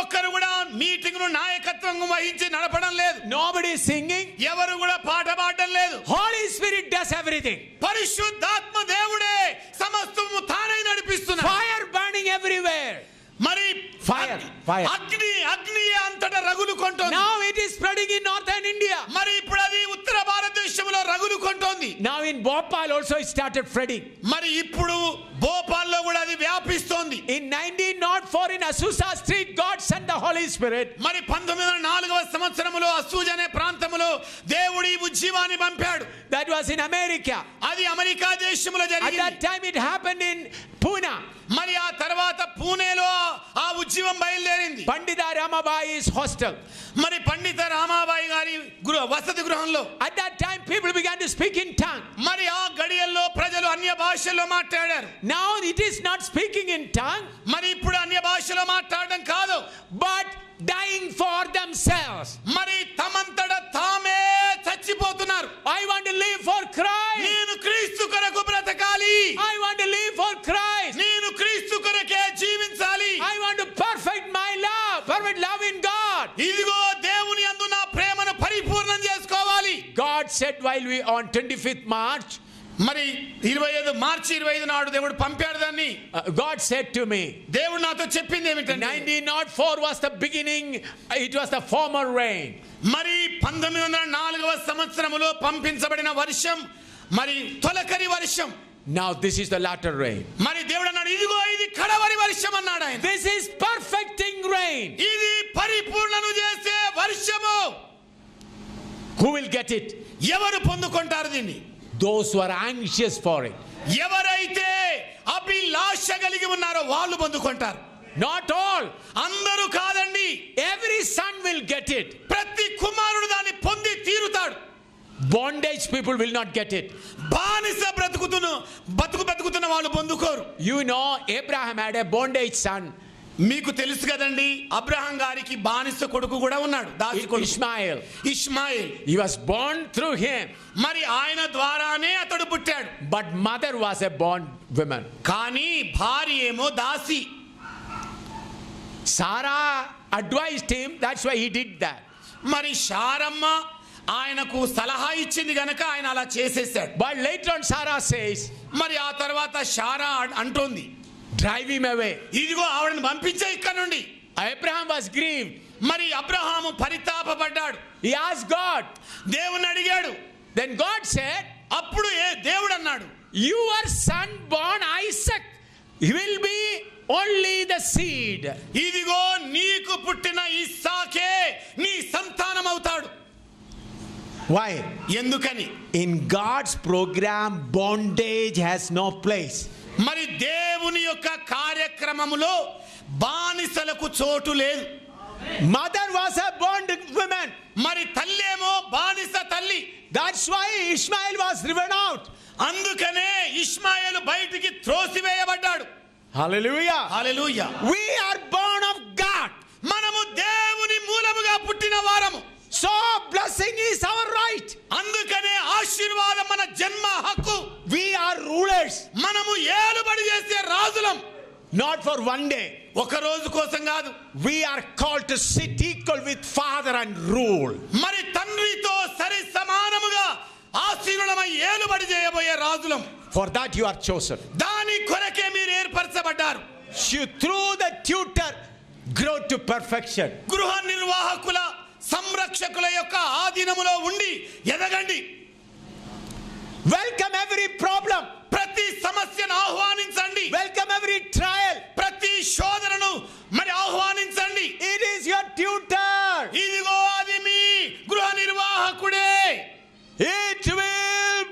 ఒక్కరు కూడా మీటింగ్ ను నాయకత్వం వహించి నడపడం లేదు. Nobody is singing. ఎవరు కూడా పాట పాడడం లేదు. Holy Spirit does everything. పరిశుద్ధాత్మ దేవుడే సమస్తము తానే నడిపిస్తున్నాడు. Fire burning everywhere. మరి Fire. అగ్ని అంతటా రగులుకొంటోంది. Now it is spreading in northern India. మరి ఇప్పుడు అది ఉత్తర భారతదేశంలో రగులుకొంటోంది. Now in Bhopal also it started spreading. మరి ఇప్పుడు భోపాల్లో కూడా అది వ్యాపిస్తోంది. In 1904 in Azusa Street God sent the Holy Spirit. మరి 1904వ సంవత్సరములో అసూజ్ అనే ప్రాంతములో దేవుడి ఉజ్జీవాన్ని పంపాడు. That was in America. అది అమెరికా దేశంలో At జరిగింది. that time it happened in Pune. మరి ఆ తర్వాత పూణేలో ఆ ఉజ్జీవం బయలుదేరింది. Pandita Ramabai's hostel. మరి పండిత రామాబాయి గారి వసతి గృహంలో At that time people began to speak in tongue. మరి ఆ గడియల్లో ప్రజలు అన్య భాషల్లో మాట్లాడారు. Now it is not speaking in tongue, మరి ఇప్పుడు అన్య భాషలో మాట్లాడడం కాదు, but dying for themselves. మరి తమంతట తామే చచ్చిపోతున్నారు. I want to live for Christ. నేను క్రీస్తు కొరకు బ్రతకాలి. I want to live for Christ. నేను క్రీస్తు కొరకే జీవించాలి. I want to perfect my love, perfect love in God. ఇదిగో దేవుని యందు నా ప్రేమను పరిపూర్ణం చేసుకోవాలి. God said while we on 25th March, మరి 25 మార్చి 25 నాడు దేవుడు పంపాడు దాన్ని. God said to me, దేవుడు నాతో చెప్పింది ఏమిటంటే 1904 was the beginning, it was the former rain. మరి 1904వ సంవత్సరములో పంపించబడిన వర్షం మరి తొలకరి వర్షం. Now this is the latter rain. మరి దేవుడు అన్నాడు ఇదిగో ఇది కడవరి వర్షం అన్నాడు ఆయన. This is perfecting rain. ఇది పరిపూర్ణను చేసే వర్షము. Who will get it? ఎవరు పొందుకుంటారు దీన్ని? Those who are anxious for it. ఎవరైతే అభిలాష కలిగి ఉన్నారో వాళ్ళు పొందుకుంటారు. Not all. అందరూ కాదండి. Every son will get it. ప్రతి కుమారుడు దాన్ని పొంది తీరుతాడు. Bondage people will not get it. బానిస బ్రతుకుతున్న వాళ్ళు పొందుకోరు. You know, Abraham had a bondage son. మీకు తెలుసు కదండి, అబ్రహాం గారికి బానిస కొడుకు కూడా ఉన్నాడు, దాసి కొడుకు Ishmael. He was born through him. మరి ఆయన ద్వారానే అతడు పుట్టాడు. But mother was a bond woman. కానీ భార్య ఏమో దాసి. Sarah advised him, that's why he did that. మరి శారమ్మ ఆయనకు సలహా ఇచ్చింది గనక ఆయన అలా చేసేసాడు. But later on Sarah says, మరి ఆ తర్వాత శారా అంటోంది, drive him away. ఇదిగో ఆవిడని పంపించే ఇక్కడ నుండి. Abraham was grieved. మరి అబ్రహాము పరితాపపడ్డాడు. He asked God. దేవుని అడిగాడు. Then God said, అప్పుడు దేవుడు అన్నాడు, your son born Isaac, he will be only the seed. ఇదిగో నీకు పుట్టిన ఇస్సాకే నీ సంతానం అవుతాడు. Why? ఎందుకని? In God's program bondage has no place. మరి దేవుని యొక్క కార్యక్రమములో బానిసలకు చోటు లేదు. Mother was a bond woman. మరి తల్లేమో బానిస తల్లి. That's why Ishmael was driven out. అందుకనే ఇష్మాయేలు బయటికి త్రోసివేయబడ్డాడు. Hallelujah. Hallelujah. We are born of God. మనము దేవుని మూలముగా పుట్టిన వారము. So blessing is our right. అందుకనే ఆశీర్వాదం మన జన్మ హక్కు. We are rulers. మనము ఏలుబడి చేసే రాజులం. Not for one day. ఒక రోజు కోసం కాదు. We are called to sit equal with Father and rule. మరి తండ్రితో సరి సమానముగా ఆశీర్వాదమై ఏలుబడి చేయబోయే రాజులం. For that you are chosen. దాని కొరకే మీరు ఏర్పరచబడ్డారు. You through the tutor grow to perfection. గృహ నిర్వాహకుల సంరక్షకుల యొక్క ఆధీనములో ఉండి ఎదగండి. Welcome every problem. ప్రతి సమస్యను ఆహ్వానించండి. Welcome every trial. ప్రతి శోధనను మరి ఆహ్వానించండి. It is your tutor. ఇదిగో అది మీ గృహ నిర్వాహకుడే. It will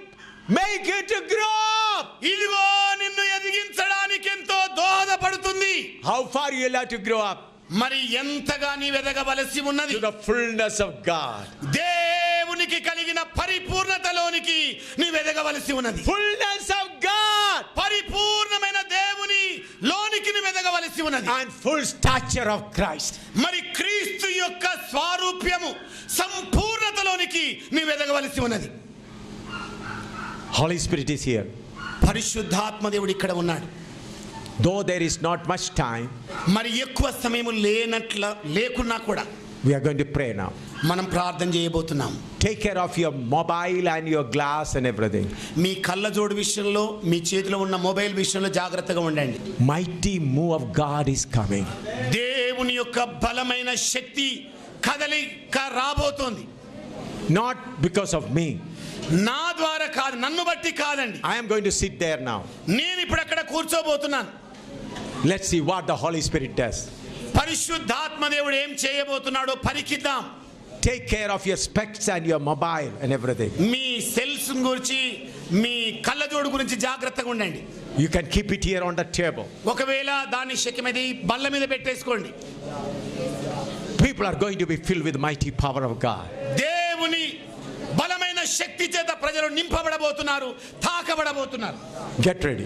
make you to grow up. ఇదిగో నిన్ను ఎదిగించడానికి ఎంతో దోహదపడుతుంది. How far you will have to grow up? మరి ఎంతగా నీ ఎదగవలసి ఉన్నది? To the fullness of God. దేవునికి కలిగిన పరిపూర్ణతలోనికి నీ ఎదగవలసి ఉన్నది. Fullness of God. పరిపూర్ణమైన దేవుని లోనికి నీ ఎదగవలసి ఉన్నది. And full stature of Christ. మరి క్రీస్తు యొక్క స్వరూప్యము సంపూర్ణతలోనికి నీ ఎదగవలసి ఉన్నది. Holy Spirit is here. పరిశుద్ధాత్మ దేవుడు ఇక్కడ ఉన్నాడు. Though there is not much time, మరి ఎక్కువ సమయం లేకున్నా కూడా we are going to pray now. మనం ప్రార్థన చేయబోతున్నాం. Take care of your mobile and your glass and everything. మీ కళ్ళజోడు విషయంలో, మీ చేతిలో ఉన్న మొబైల్ విషయంలో జాగ్రత్తగా ఉండండి. Mighty move of God is coming. దేవుని యొక్క బలమైన శక్తి కదలిక రాబోతోంది. Not because of me. నా ద్వారా కాదు, నన్ను బట్టి కాదండి. I am going to sit there now. నేను ఇప్పుడు అక్కడ కూర్చోబోతున్నాను. Let's see what the Holy Spirit does. పరిశుద్ధాత్మ దేవుడు ఏం చేయబోతున్నాడో పరికిద్దాం. Take care of your specs and your mobile and everything. Me cells గురించి, మీ కళ్ళజోడు గురించి జాగ్రత్తగా ఉండండి. You can keep it here on the table. ఒకవేళ దాన్ని శక్యమైతే బల్ల మీద పెట్టేసుకోండి. People are going to be filled with mighty power of God. దేవుని బలమైన శక్తి చేత ప్రజలు నింపబడబోతున్నారు, తాకబడబోతున్నారు. Get ready.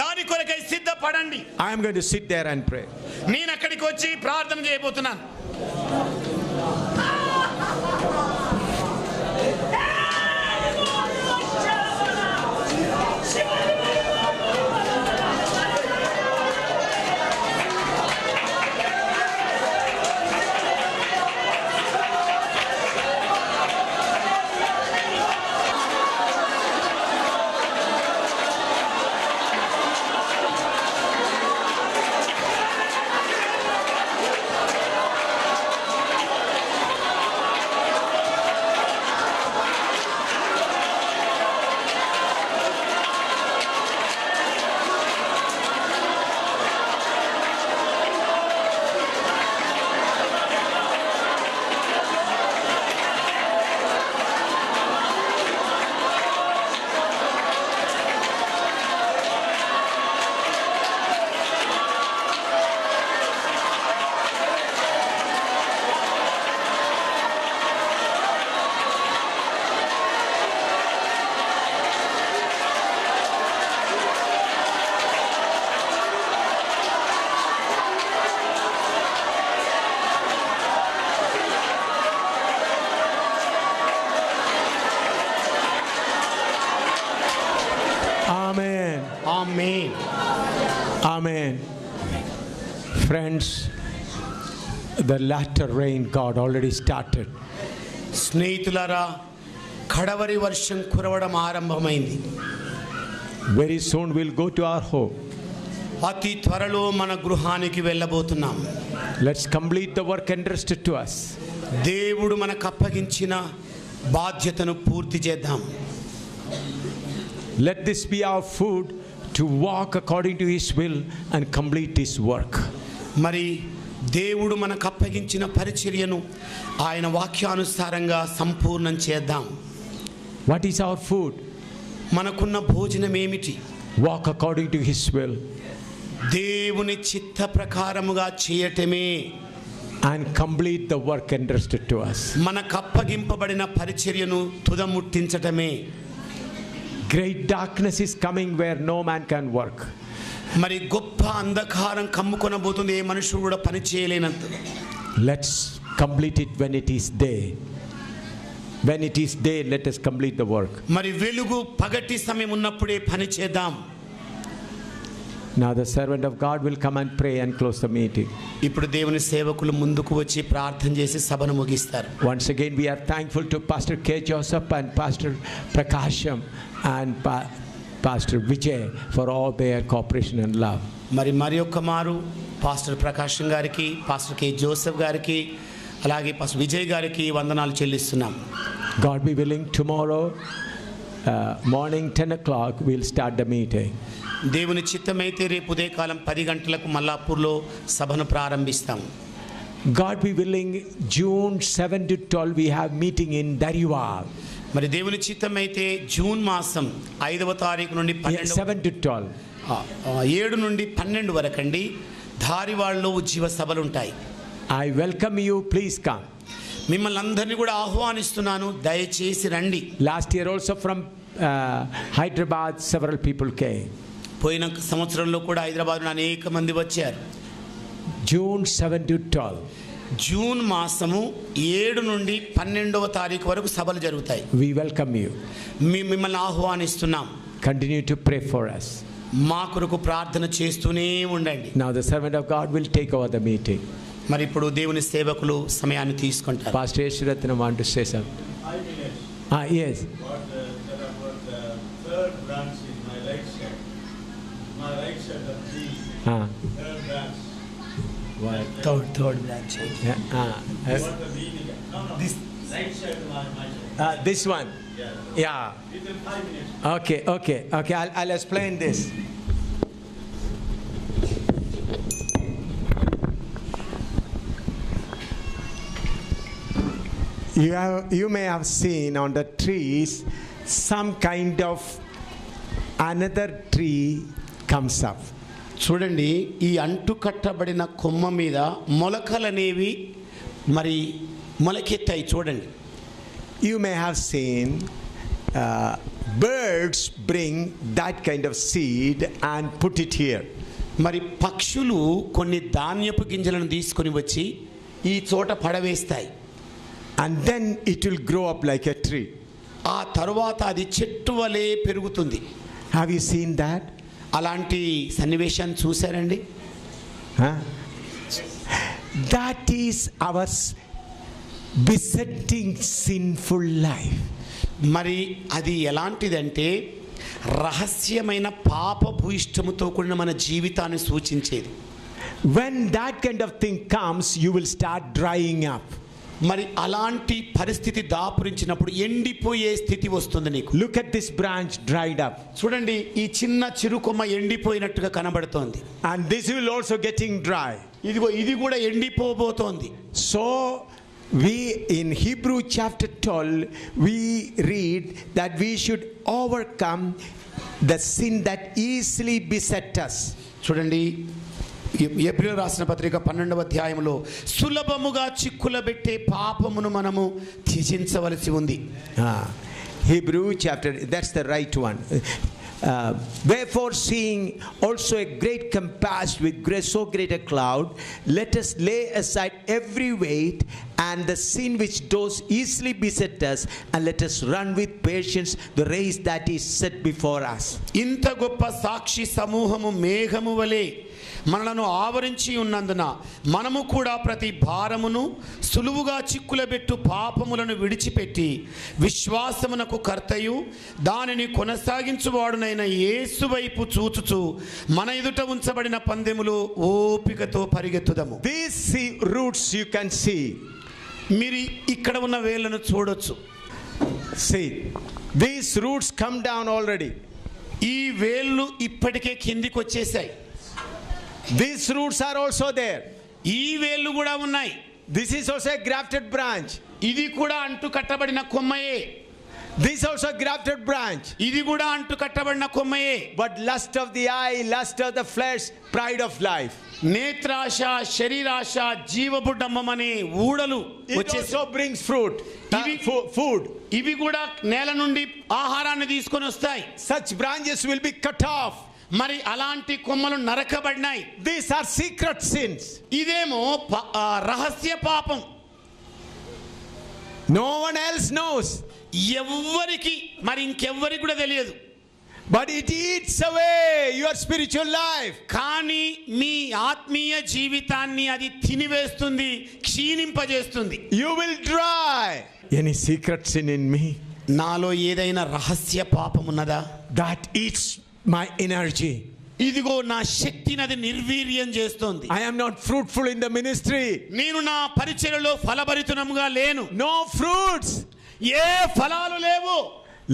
దాని కొరకై సిద్ధపడండి. I am going to sit there and pray. నేను అక్కడికి వచ్చి ప్రార్థన చేయబోతున్నాను. Amen. Friends, the latter rain God already started. స్నేహితులారా, కడవరి వర్షం కురవడం ఆరంభమైంది. Very soon we'll go to our home. అతి త్వరలో మన గృహానికి వెళ్ళబోతున్నాం. Let's complete the work entrusted to us. దేవుడు మనకు అప్పగించిన బాధ్యతను పూర్తి చేద్దాం. Let this be our food to walk according to His will and complete His work. మరి దేవుడు మనకు అప్పగించిన పరిచర్యను ఆయన వాక్యానుసారంగా సంపూర్ణం చేద్దాం. What is our food? మనకున్న భోజనం ఏమిటి? Walk according to His will దేవుని చిత్త ప్రకారముగా చేయటమే, and complete the work entrusted to us. మనకు అప్పగింపబడిన పరిచర్యను తుదముట్టించటమే. Great darkness is coming where no man can work. మరి గొప్ప అంధకారం కమ్ముకొనబోతుంది, ఏ మనుషుడు కూడా పని చేయలేనంత. Let's complete it when it is day. When it is day, let us complete the work. మరి వెలుగు పగటి సమయం ఉన్నప్పుడే పని చేద్దాం. Now the servant of God will come and pray and close the meeting. ఇప్పుడు దేవుని సేవకులు ముందుకు వచ్చి ప్రార్థన చేసి సభను ముగిస్తారు. Once again we are thankful to Pastor K. Joseph and Pastor Prakasham and Pastor Vijay for all their cooperation and love. మరి ఒక్క మారు పాస్టర్ ప్రకాశం గారికి, పాస్టర్ కే జోసెఫ్ గారికి, అలాగే పాస్టర్ విజయ్ గారికి వందనాలు చెల్లిస్తున్నాం. God be willing, tomorrow morning 10 o'clock we'll start the meeting. దేవుని చిత్తమైతే రేపు ఉదయకాలం 10 గంటలకు మల్లాపూర్లో సభను ప్రారంభిస్తాం. God be willing, June 7 to 12 we have meeting in Dariwal. మరి దేవుని చిత్తమైతే జూన్ మాసం 5వ తారీఖు నుండి 7 to 12. 7 నుండి 12 వరకండి ధారివాడలో ఉజ్జీవ సభలు ఉంటాయి. I welcome you, please come. మిమ్మల్ని అందరినీ కూడా ఆహ్వానిస్తున్నాను, దయచేసి రండి. Last year also from Hyderabad several people came. పోయిన సంవత్సరంలో కూడా హైదరాబాద్ నుండి అనేక మంది వచ్చారు. June 7 to 12. జూన్ మాసము 7 నుండి 12వ తారీఖు వరకు సభలు జరుగుతాయి. We welcome you. మిమ్మల్ని ఆహ్వానిస్తున్నాం. Continue to pray for us. మా కొరకు ప్రార్థన చేస్తూనే ఉండండి. Now the servant of God will take over the meeting. మరి ఇప్పుడు దేవుని సేవకులు సమయాన్ని తీసుకుంటారు. Pastor Yeshwarathna want to say something. Yes. Third branch is my right side. My right side of the third branch. What? Third branch. What the meaning? No. This right side of my side. This one. Yeah. Within 5 minutes. Okay. I'll explain this. You may have seen on the trees some kind of another tree comes up. చూడండి, ఈ అంటు కట్టబడిన కొమ్మ మీద మొలకలనేవి మరి మొలకెత్తాయి. చూడండి, You may have seen birds bring that kind of seed and put it here. మరి పక్షులు కొన్ని ధాన్యపు గింజలను తీసుకొని వచ్చి ఈ చోట పడవేస్తాయి. And then it will grow up like a tree. ఆ తరువాత అది చెట్టు వలె పెరుగుతుంది. Have you seen that? అలాంటి సన్నివేశాన్ని చూసారండి? That is our besetting sinful life. మరి అది ఎలాంటిదంటే రహస్యమైన పాపభూయిష్టముతో కూడిన మన జీవితాన్ని సూచించేది. When that kind of thing comes, you will start drying up. మరి అలాంటి పరిస్థితి దాపురించినప్పుడు ఎండిపోయే స్థితి వస్తుంది నీకు. Look at this branch dried up. చూడండి, ఈ చిన్న చిరుకొమ్మ ఎండిపోయినట్టుగా కనబడుతోంది. And this will also getting dry. ఇది కూడా ఎండిపోబోతోంది. So we in Hebrew chapter 12 we read that we should overcome the sin that easily beset us. చూడండి, ఏప్రిల్ రాసిన పత్రిక 12వ అధ్యాయంలో సులభముగా చిక్కులబెట్టే పాపమును మనము త్యజించవలసి ఉంది. Hebrew chapter, that's the right one. Wherefore, seeing also a great compass with so great a cloud, let us lay aside every weight and the sin which does easily beset us, and let us run with patience the race that is set before us. ఇంత గొప్ప సాక్షి సమూహము మేఘము వలె మనలను ఆవరించి ఉన్నందున మనము కూడా ప్రతి భారమును సులువుగా చిక్కులబెట్టు పాపములను విడిచిపెట్టి విశ్వాసమునకు కర్తయు దానిని కొనసాగించువాడునైన యేసు వైపు చూచుచు మన ఎదుట ఉంచబడిన పందెములు ఓపికతో పరిగెత్తుదము. These roots you can see. మీరు ఇక్కడ ఉన్న వేళ్ళను చూడొచ్చు. See, these roots come down already. ఈ వేళ్ళు ఇప్పటికే కిందికి వచ్చేసాయి. These roots are also there. ఈ వేళ్ళు కూడా ఉన్నాయి. This is also a grafted branch. ఇది కూడా అంటు కట్టబడిన కొమ్మయే. This also a grafted branch. ఇది కూడా అంటు కట్టబడిన కొమ్మయే. But lust of the eye, lust of the flesh, pride of life. నేత్రాశ, శరీరాశ, జీవబుడ్డమ్మనే ఊడలు It వచ్చేసి also brings fruit. Food. ఇవి కూడా నేల నుండి ఆహారాన్ని తీసుకొని వస్తాయి. Such branches will be cut off. మరి అలాంటి కొమ్మలు నరకబడినాయి. These are secret sins. ఇదేమో రహస్య పాపం. No one else knows. ఎవ్వరికి మరి ఇంకెవ్వరికి కూడా తెలియదు. But it eats away your spiritual life. కానీ మీ ఆత్మీయ జీవితాన్ని అది తినివేస్తుంది, క్షీణింపజేస్తుంది. You will dry. Any secret sin in me? నాలో ఏదైనా రహస్య పాపం ఉన్నదా? That eats my energy. ఇదిగో నా శక్తిని అది నిర్వీర్యం చేస్తోంది. I am not fruitful in the ministry. నేను నా పరిచర్యలో ఫలభరితముగా లేను. No fruits. ఏ ఫలాలు లేవు.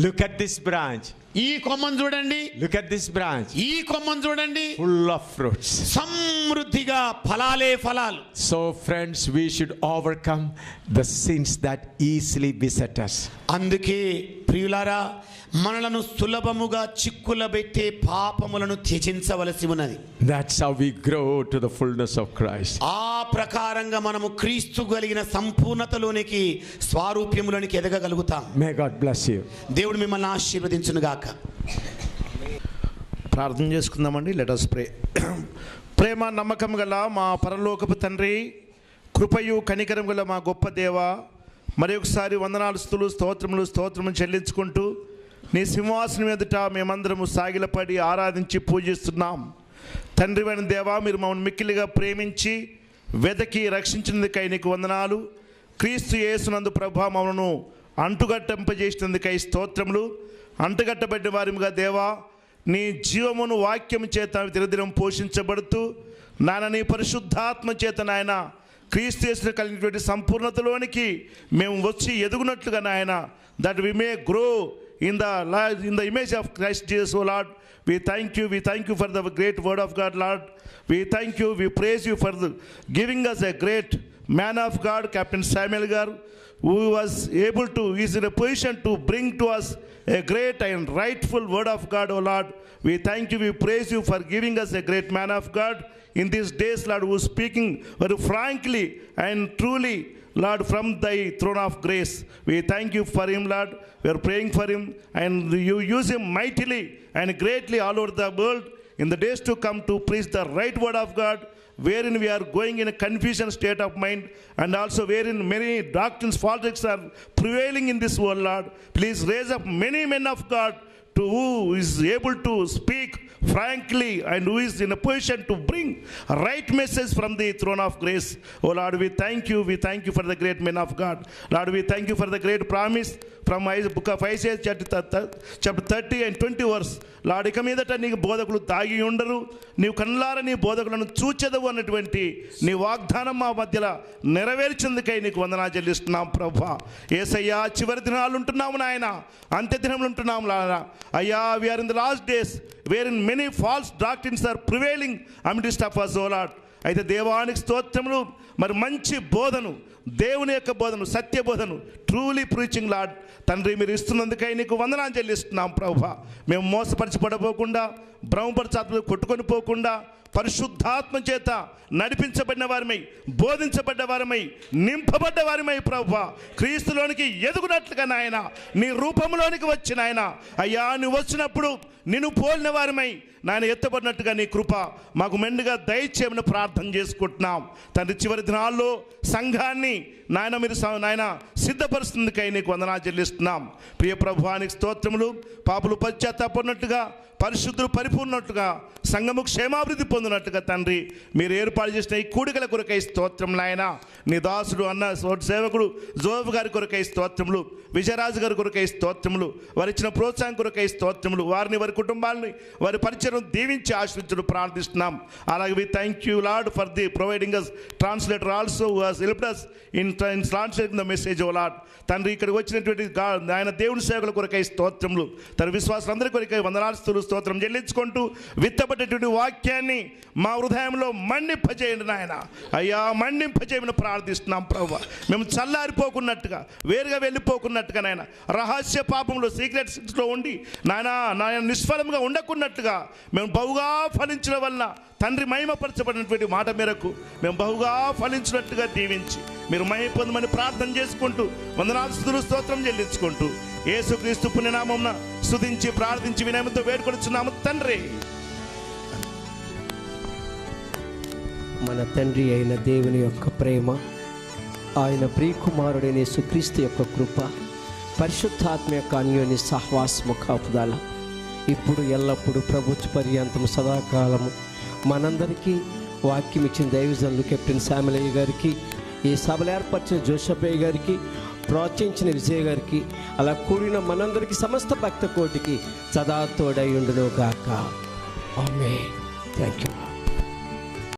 Look at this branch. ఈ కొమ్మను చూడండి. Look at this branch. ఈ కొమ్మను చూడండి. Full of fruits. సమృద్ధిగా ఫలాలే ఫలాలు. So friends, we should overcome the sins that easily beset us. అందుకే ప్రియులారా, మనలను సులభముగా చిక్కులబెట్టే పాపములను త్యజించవలసి ఉన్నది. That's how we grow to the fullness of Christ. ఆ ప్రకారంగా మనము క్రీస్తు కలిగిన సంపూర్ణతలోనికి స్వారూప్యములోనికి ఎదగగలుగుతాం. May God bless you. దేవుడు మిమ్మల్ని ఆశీర్వదించును గాక. ప్రార్థన చేసుకుందామండి. Let us pray. ప్రేమ నమ్మకం గల మా పరలోకపు తండ్రి, కృపయు కనికరం గల మా గొప్ప దేవ, మరి ఒకసారి వందనాలు, స్తుతులు, స్తోత్రములు చెల్లించుకుంటూ నీ సింహాసనం ఎదుట మేమందరము సాగిలపడి ఆరాధించి పూజిస్తున్నాం. తండ్రివైన దేవా, మీరు మమ్మల్ని మిక్కిలిగా ప్రేమించి వెదకి రక్షించినందుకై నీకు వందనాలు. క్రీస్తు యేసునందు ప్రభా మమ్మను అంటుగట్టింపజేసినందుకై స్తోత్రములు. అంటుగట్టబడిన వారిగా దేవా, నీ జీవమును వాక్యము చేత దినదినం పోషించబడుతూ నాయన నీ పరిశుద్ధాత్మ చేత నాయన క్రీస్తు యేసును కలిగినటువంటి సంపూర్ణతలోనికి మేము వచ్చి ఎదుగునట్లుగా నాయన, that we may grow in the image of Christ Jesus, O Lord. We thank you for the great word of God, Lord. We thank you, we praise you for giving us a great man of God, Captain Samuel Gar, who is in a position to bring to us a great and rightful word of God, O Lord. We thank you, we praise you for giving us a great man of God in these days, Lord, who is speaking very frankly and truly, Lord, from thy throne of grace. We thank you for him, Lord. We are praying for him, and you use him mightily and greatly all over the world in the days to come to preach the right word of God, wherein we are going in a confusion state of mind, and also wherein many doctrines, politics are prevailing in this world, Lord. Please raise up many men of God to who is able to speak frankly and who is in a position to bring a right message from the throne of grace. Oh Lord, we thank you for the great men of God. Lord, we thank you for the great promise from book of Isaiah chapter 30 and 20 verse. Lord, ఇక మీదట నీ బోధకులు తాగి ఉండరు, నీవు కన్నులారా నీ బోధకులను చూచెదవు అన్నటువంటి నీ వాగ్దానం మా మధ్యలో నెరవేర్చేందుకై నీకు వందనాలు చెల్లిస్తున్నాం ప్రభా. యేసయ్యా, చివరి దినాలు ఉంటున్నాము నాయన, అంత్య దినములు ఉంటున్నాము నాయన. అయ్యా, we are in the last days wherein many false doctrines are prevailing amidst of us, O Lord. అయితే దేవానికి స్తోత్రములు, మరి మంచి బోధను, దేవుని యొక్క బోధను, సత్య బోధను, ట్రూలీ ప్రీచింగ్ లార్డ్ తండ్రి మీరు ఇస్తున్నందుకై నీకు వందనాలు చెల్లిస్తున్నాం ప్రభా. మేము మోసపరచబడపోకుండా, భ్రమపరచాత్మలు కొట్టుకొని పోకుండా, పరిశుద్ధాత్మ చేత నడిపించబడిన వారమై, బోధించబడ్డ వారమై, నింపబడ్డ వారమై ప్రభువా క్రీస్తులోనికి ఎదుగునట్లుగా నాయన నీ రూపంలోనికి వచ్చిన ఆయన అయ్యా నువ్వు వచ్చినప్పుడు నిన్ను పోలిన వారమై నాయన ఎత్తబడినట్టుగా నీ కృప మాకు మెండుగా దయచేయమని ప్రార్థన చేసుకుంటున్నాం తండ్రి. చివరి దినాల్లో సంఘాన్ని నాయన మీరు నాయన సిద్ధపరుస్తుందికై నీకు వందనాలు చెల్లిస్తున్నాం. ప్రియ ప్రభువానికి స్తోత్రములు. పాపులు పశ్చాత్తాపడినట్టుగా, పరిశుద్ధులు పరిపూర్ణట్టుగా, సంఘము క్షేమాభివృద్ధి పొందినట్టుగా తండ్రి మీరు ఏర్పాటు చేసిన ఈ కూడికల కొరకై స్తోత్రం నాయన. నీ దాసుడు అన్న సేవకుడు జోబు గారి కొరకై స్తోత్రములు, విజయరాజు గారి కొరకై స్తోత్రములు, వారు ఇచ్చిన ప్రోత్సాహం కొరకై స్తోత్రములు, వారిని వారి కుటుంబాలని వారి పరిచయం దీవించి ఆశ్రయించడం ప్రార్థిస్తున్నాం. అలాగే we thank you lord for the providing us translator also who has helped us in translating the message o Lord. తండ్రి ఇక్కడికి వచ్చినటువంటి ఆయన దేవుని సేవకుల కొరకై స్తోత్రములు, తన విశ్వాసులందరి కొరకై వందనాలు స్తోత్రం చెల్లించుకుంటూ విత్తబడ్డటువంటి వాక్యాన్ని మా హృదయంలో మండింపజేయండి నాయన. అయ్యా మండింపజేయమని ప్రార్థిస్తున్నాం ప్రభువా. మేము చల్లారిపోకున్నట్టుగా, వేరుగా వెళ్ళిపోకున్నట్టుగా నాయన, రహస్య పాపంలో సీక్రెట్స్లో ఉండి నాయన నిష్ఫలంగా ఉండకున్నట్టుగా మేము బహుగా ఫలించడం వల్ల తండ్రి మహిమపరచబడినటువంటి మాట మేరకు మేము బహుగా ఫలించినట్టుగా దీవించి మీరు మహిమ పొందమని ప్రార్థన చేసుకుంటూ వందనాలు స్తుతులు స్తోత్రం చెల్లించుకుంటూ యేసుక్రీస్తు పుణ్యనామమున స్తుతించి ప్రార్థించి వినయంతో వేడుకొనుచున్నాము తండ్రి. మన తండ్రి అయిన దేవుని యొక్క ప్రేమ, ఆయన ప్రియకుమారుడైన యేసుక్రీస్తు యొక్క కృప, పరిశుద్ధాత్మ యొక్క అన్యోన్య సహవాసము కాపుదల ఇప్పుడు ఎల్లప్పుడూ ప్రభుత్వ పర్యంతం సదాకాలము మనందరికీ వాక్యం ఇచ్చిన దైవజనులు కెప్టెన్ శామలయ్య గారికి, ఈ సభలు ఏర్పరిచిన జోసఫయ్య గారికి, ప్రోత్సహించిన విజయ్ గారికి, అలా కూడిన మనందరికీ సమస్త భక్త కోటికి సదా తోడై ఉండును గాక. ఆమేన్. Thank you.